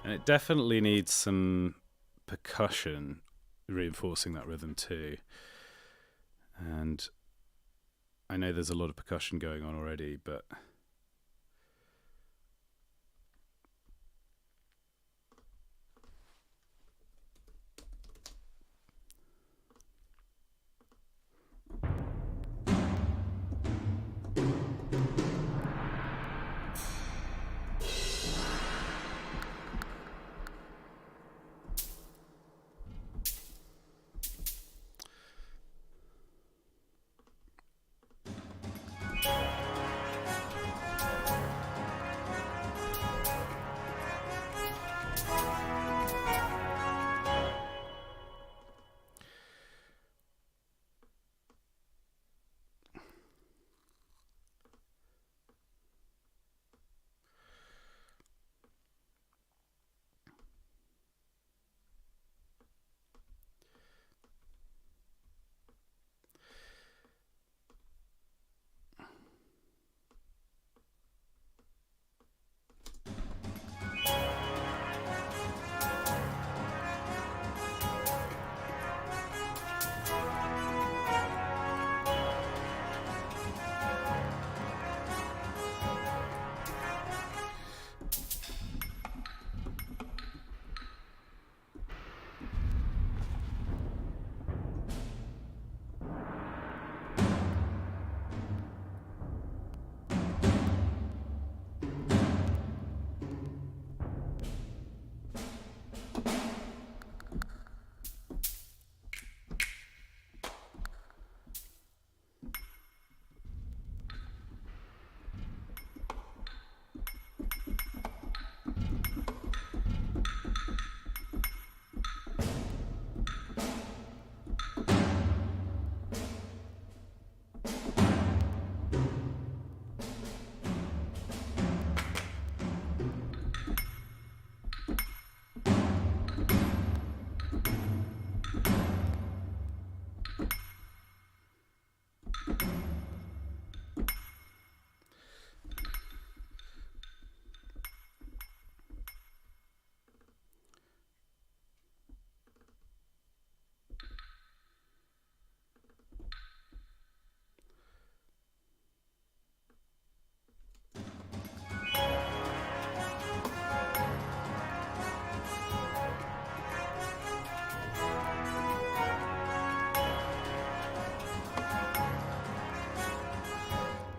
And it definitely needs some percussion reinforcing that rhythm too. And I know there's a lot of percussion going on already, but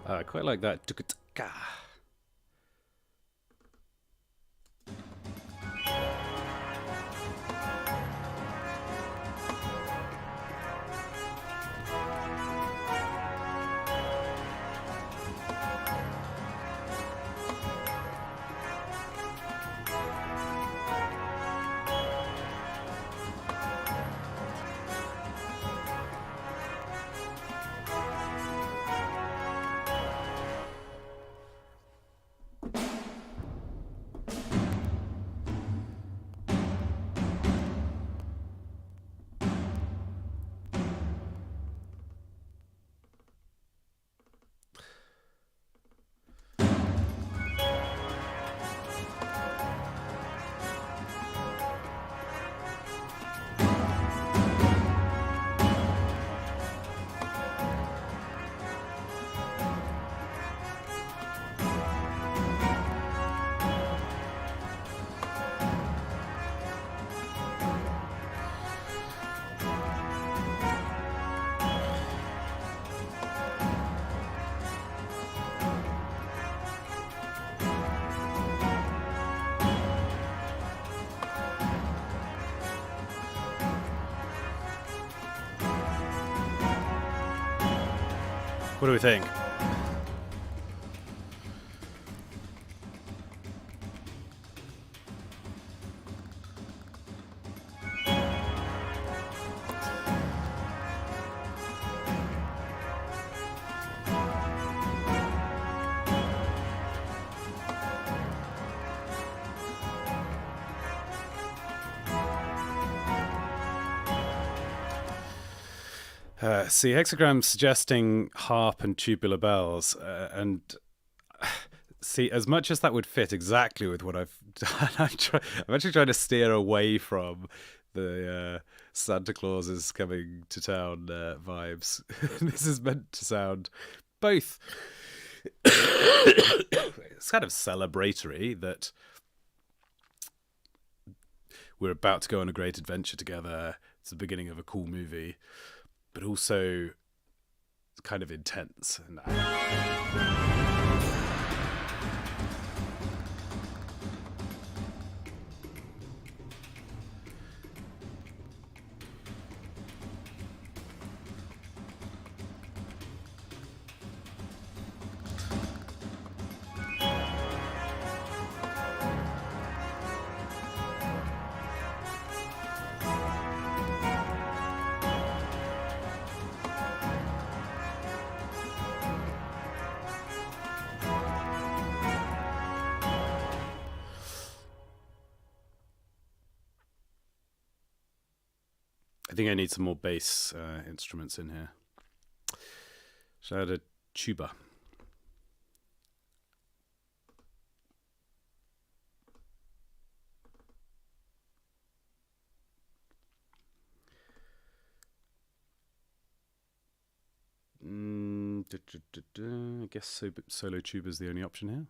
I quite like that. What do we think? See, hexagrams suggesting harp and tubular bells, and See, as much as that would fit exactly with what I've done, I'm actually trying to steer away from the Santa Claus is coming to town vibes. This is meant to sound both. It's kind of celebratory that we're about to go on a great adventure together. It's the beginning of a cool movie, but also kind of intense. And I think I need some more bass instruments in here. Should I add a tuba? I guess solo tuba is the only option here.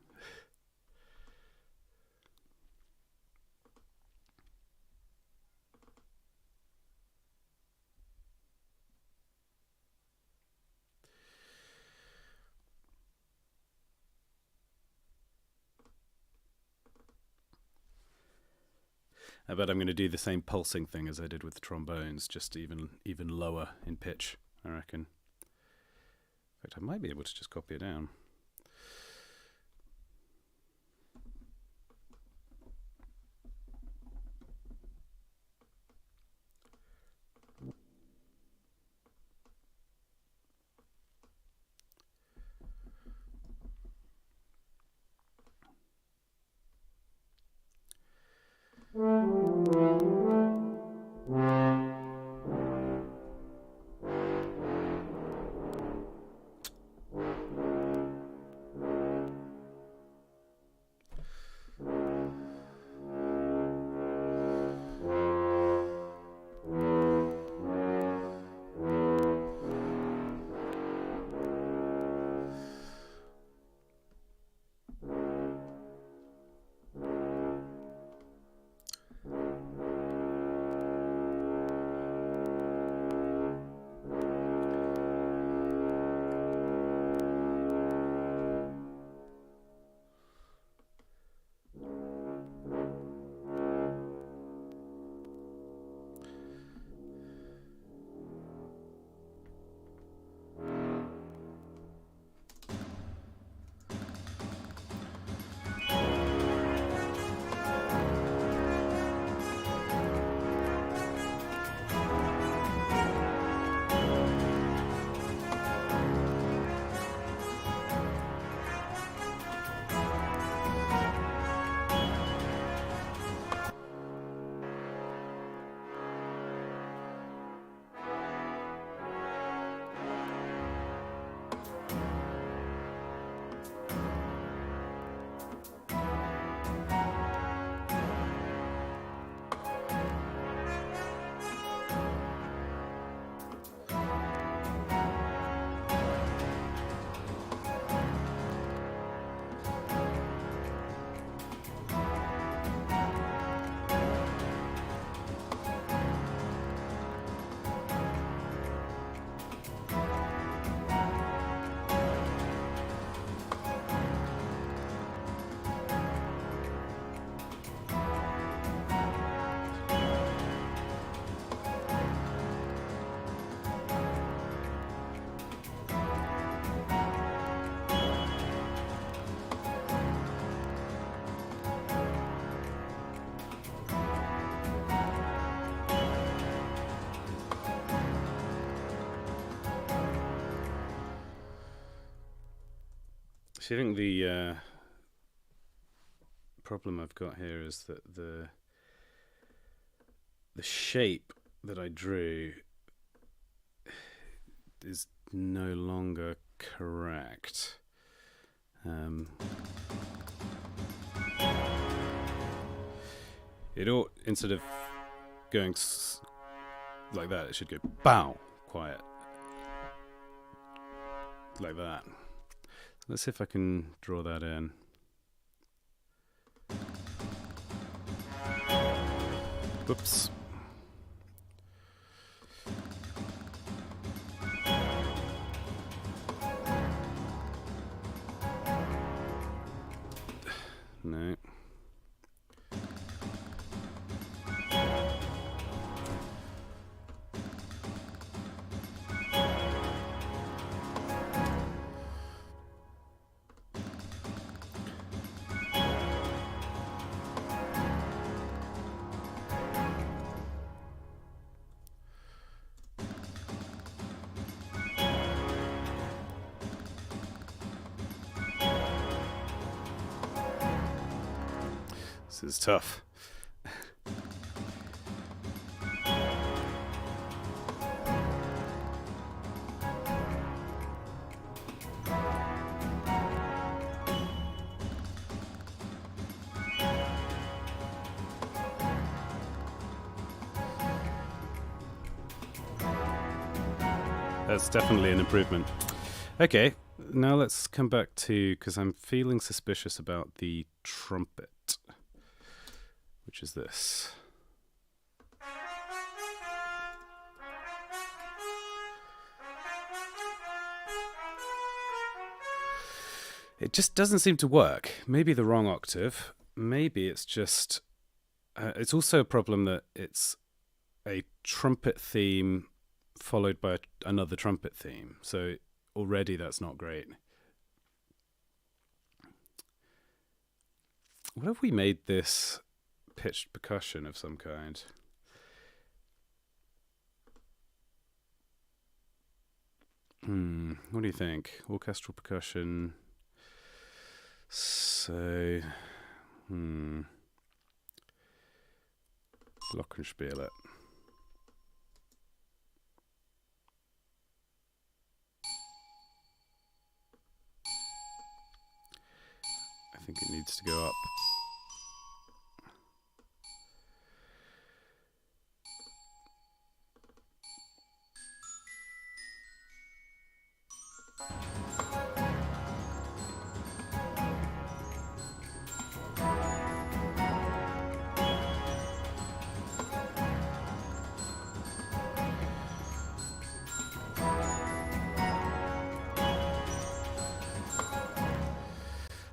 I bet I'm going to do the same pulsing thing as I did with trombones, just even lower in pitch, I reckon. In fact, I might be able to just copy it down. So I think the problem I've got here is that the shape that I drew is no longer correct. It ought, instead of going like that, it should go bow, quiet, like that. Let's see if I can draw that in. Whoops. No. This is tough. That's definitely an improvement. Okay, now let's come back to, because I'm feeling suspicious about the trumpet, which is this. It just doesn't seem to work. Maybe the wrong octave. Maybe it's just... it's also a problem that it's a trumpet theme followed by another trumpet theme. So already that's not great. What if we made this pitched percussion of some kind? What do you think? Orchestral percussion. So, Glockenspiel it. I think it needs to go up.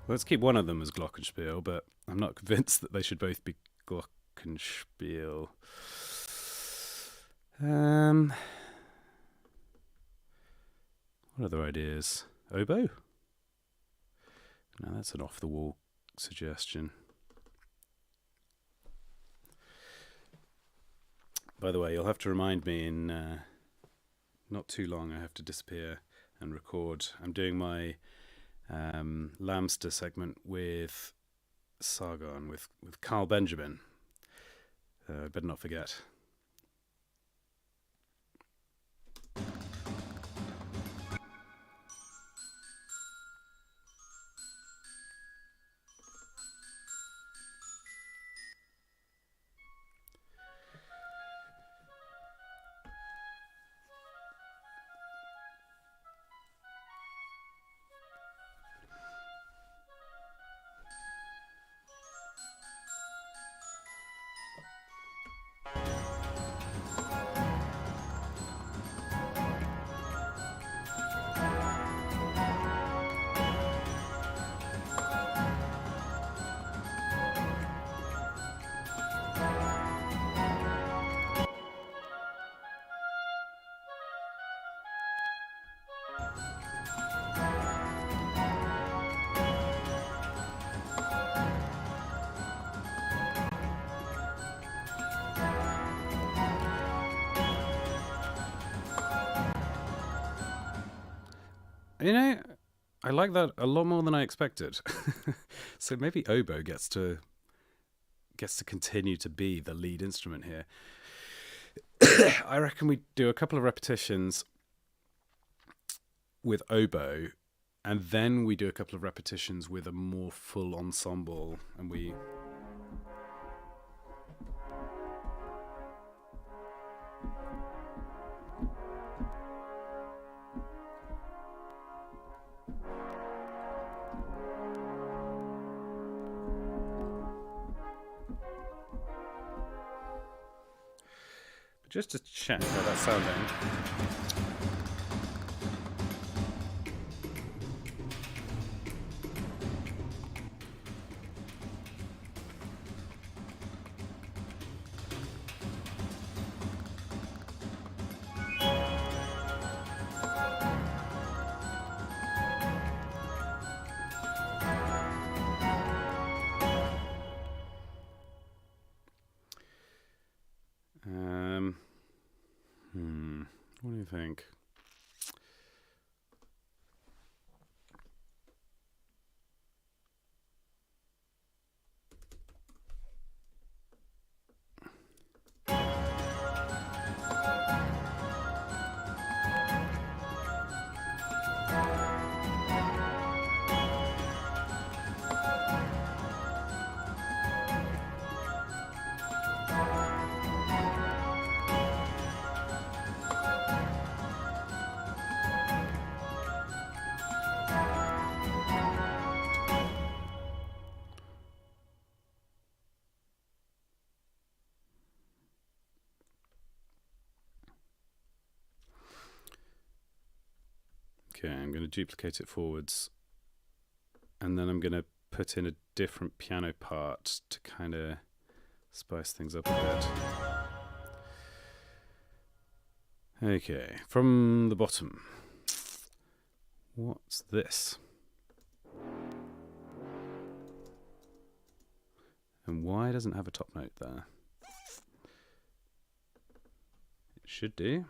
Let's keep one of them as Glockenspiel, but I'm not convinced that they should both be Glockenspiel. What other ideas? Oboe? No, that's an off-the-wall suggestion. By the way, you'll have to remind me in not too long. I have to disappear and record. I'm doing my Lamster segment with Sargon, with Carl Benjamin. I better not forget. You know, I like that a lot more than I expected. So maybe oboe gets to continue to be the lead instrument here. I reckon we do a couple of repetitions with oboe And then we do a couple of repetitions with a more full ensemble, and we... Just to check how that's sounding. What do you think? Okay, I'm going to duplicate it forwards, and then I'm going to put in a different piano part to kind of spice things up a bit. Okay, from the bottom. What's this? And why doesn't it have a top note there? It should do.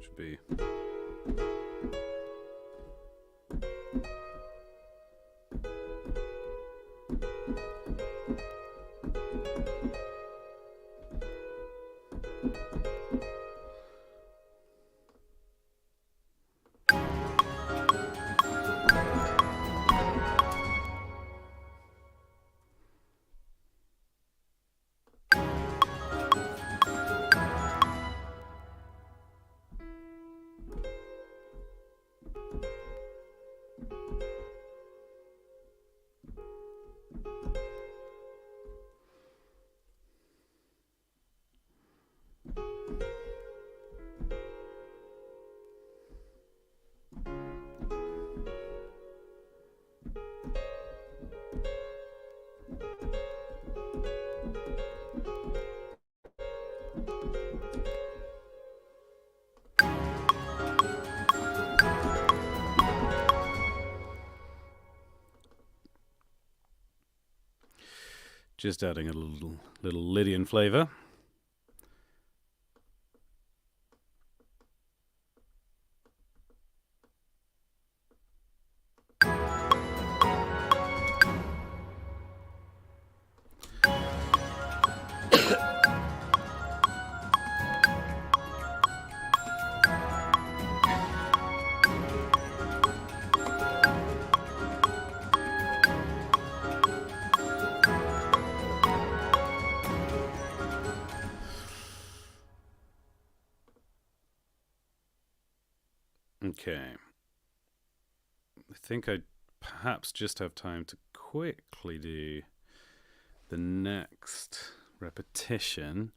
should be. Just adding a little Lydian flavour. Okay. I think I perhaps just have time to quickly do the next repetition.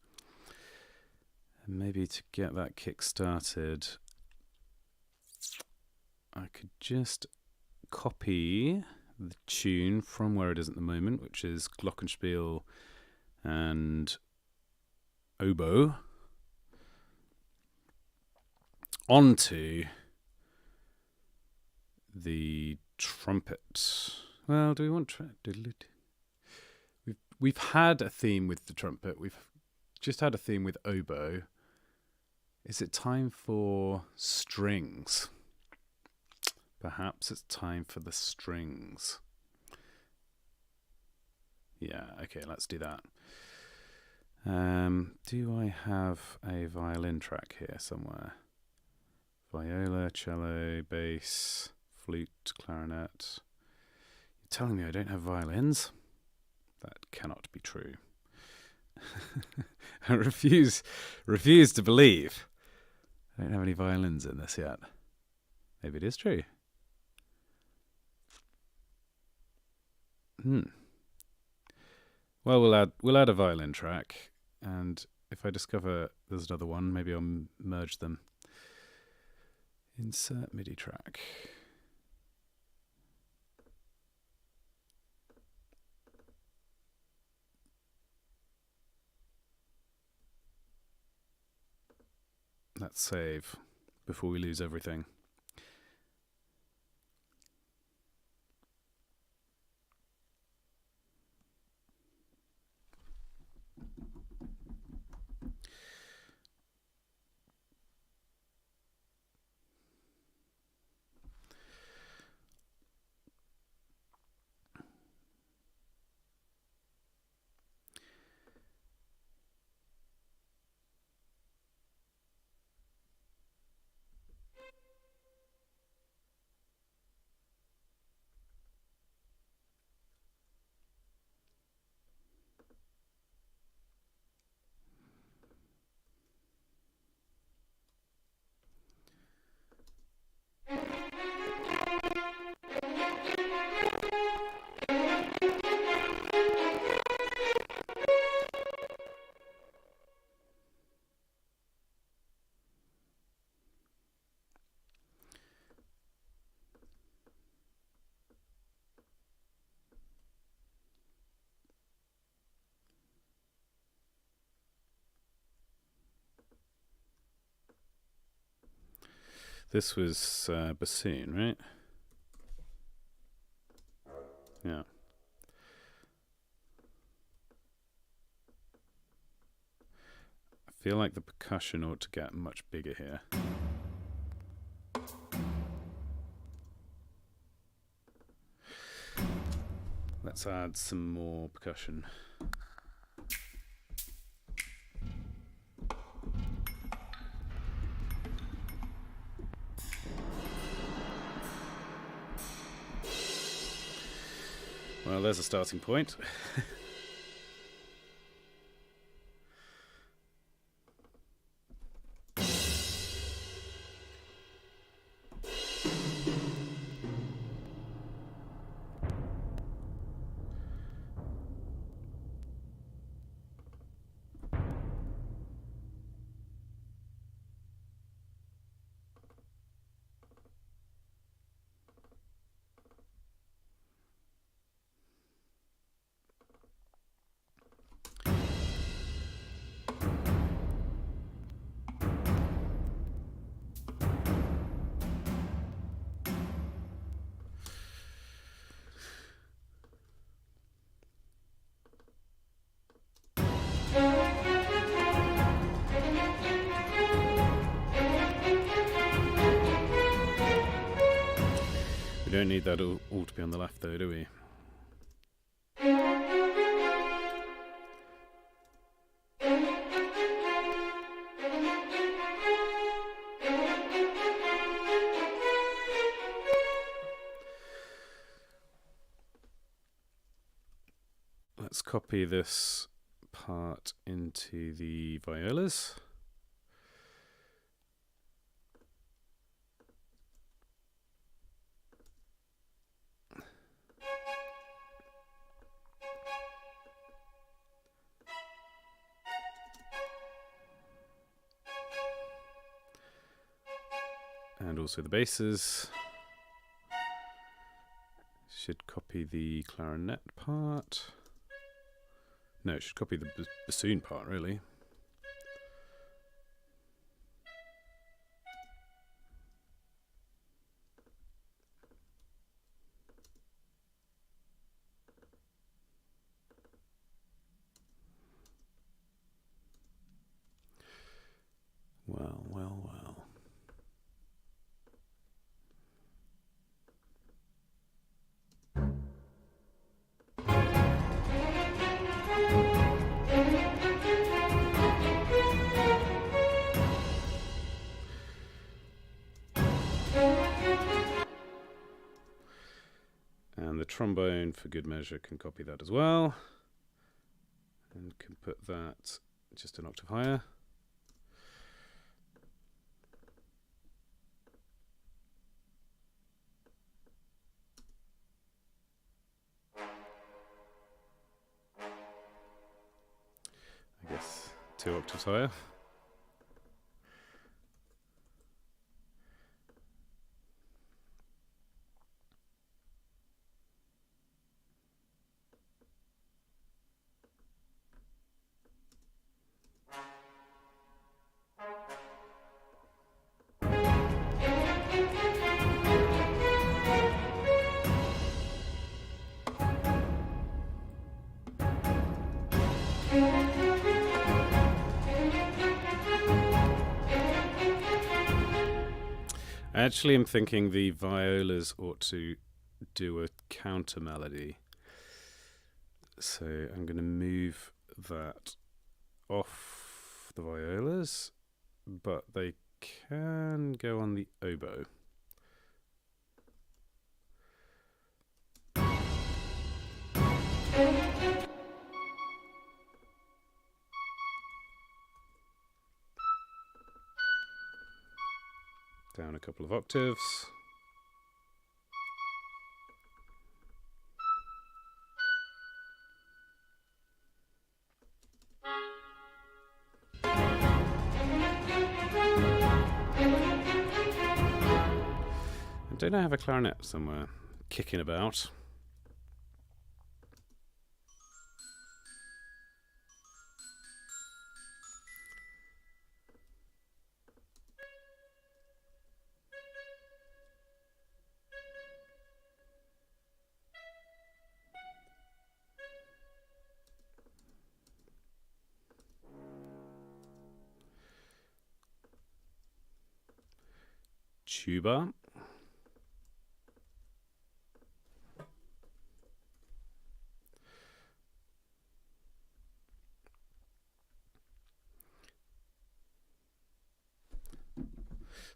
And maybe to get that kick started, I could just copy the tune from where it is at the moment, which is Glockenspiel and oboe, onto the trumpet. Well, do we want we've had a theme with the trumpet. We've just had a theme with oboe. Is it time for strings? Perhaps it's time for the strings. Yeah, okay, let's do that. Do I have a violin track here somewhere? Viola, cello, bass, flute, clarinet. You're telling me I don't have violins? That cannot be true. I refuse to believe I don't have any violins in this yet. Maybe it is true. Well, we'll add a violin track, and if I discover there's another one, maybe I'll merge them. Insert MIDI track. Let's save before we lose everything. This was bassoon, right? Yeah. I feel like the percussion ought to get much bigger here. let's add some more percussion. Well, there's a starting point. We don't need that all to be on the left though, do we? Let's copy this part into the violas. And also the basses. Should copy the clarinet part. No, it should copy the bassoon part, really. Well, well, well. And the trombone, for good measure, can copy that as well. And can put that just an octave higher. I guess 2 octaves higher. Actually, I'm thinking the violas ought to do a counter melody. So I'm going to move that off the violas, but they can go on the oboe. Down a couple of octaves. Don't I have a clarinet somewhere kicking about? Tuba.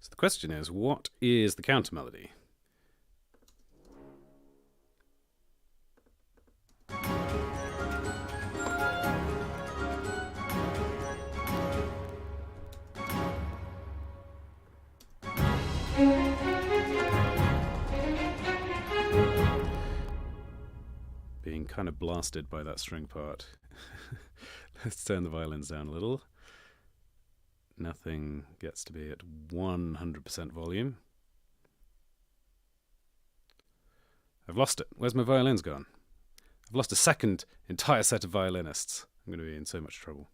So the question is, what is the counter melody? Being kind of blasted by that string part. Let's turn the violins down a little. Nothing gets to be at 100% volume. I've lost it. Where's my violins gone? I've lost a second entire set of violinists. I'm going to be in so much trouble.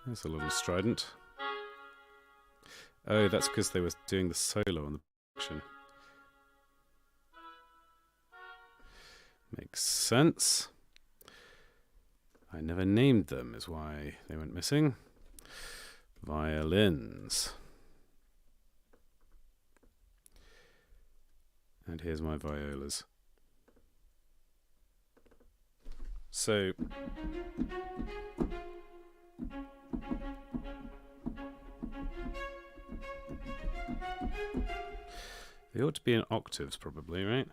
That's a little strident. Oh, that's because they were doing the solo on the production. Makes sense. I never named them, is why they went missing. Violins. And here's my violas. So they ought to be in octaves, probably, right?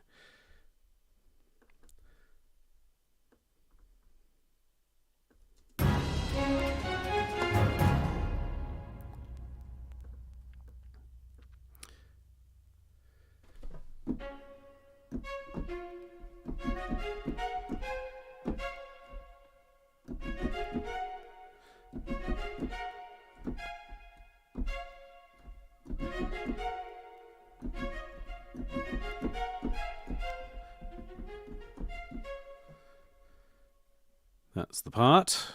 That's the part.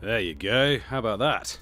There you go. How about that?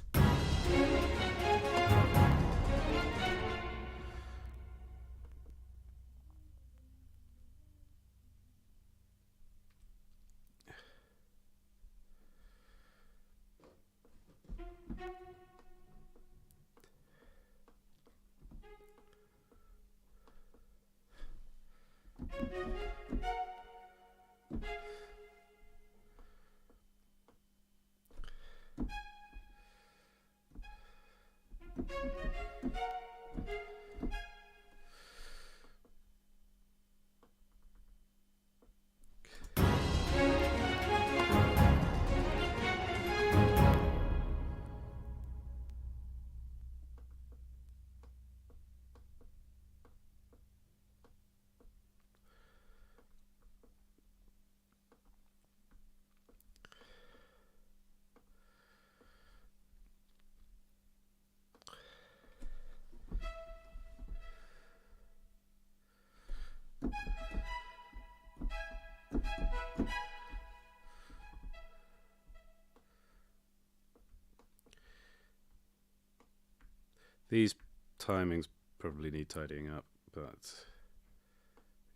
These timings probably need tidying up, but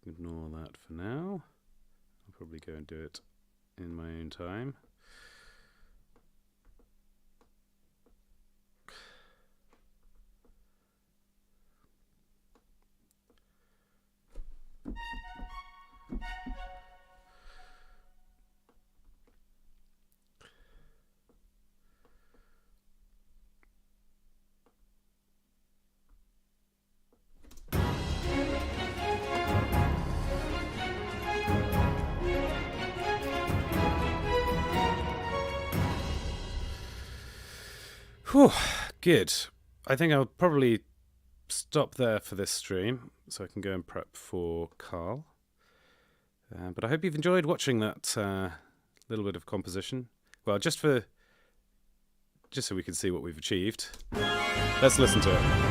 ignore that for now. I'll probably go and do it in my own time. Whew, good. I think I'll probably stop there for this stream so I can go and prep for Carl. But I hope you've enjoyed watching that little bit of composition. Well, just so we can see what we've achieved. Let's listen to it.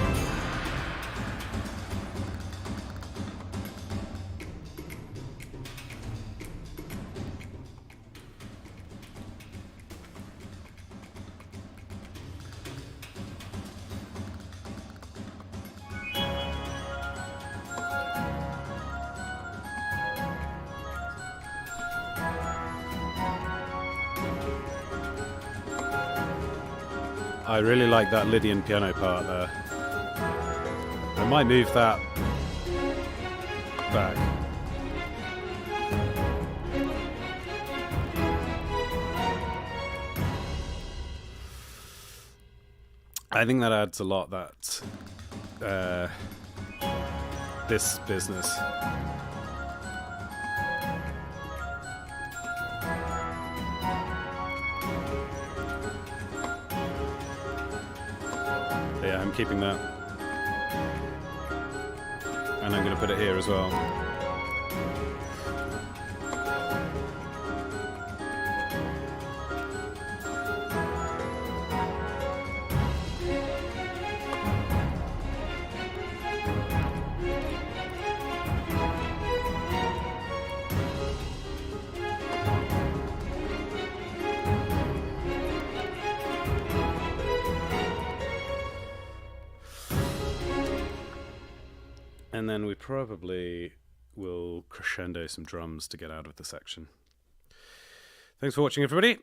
I really like that Lydian piano part there. I might move that back. I think that adds a lot, that this business. Yeah, I'm keeping that. And I'm going to put it here as well. And then we probably will crescendo some drums to get out of the section. Thanks for watching, everybody.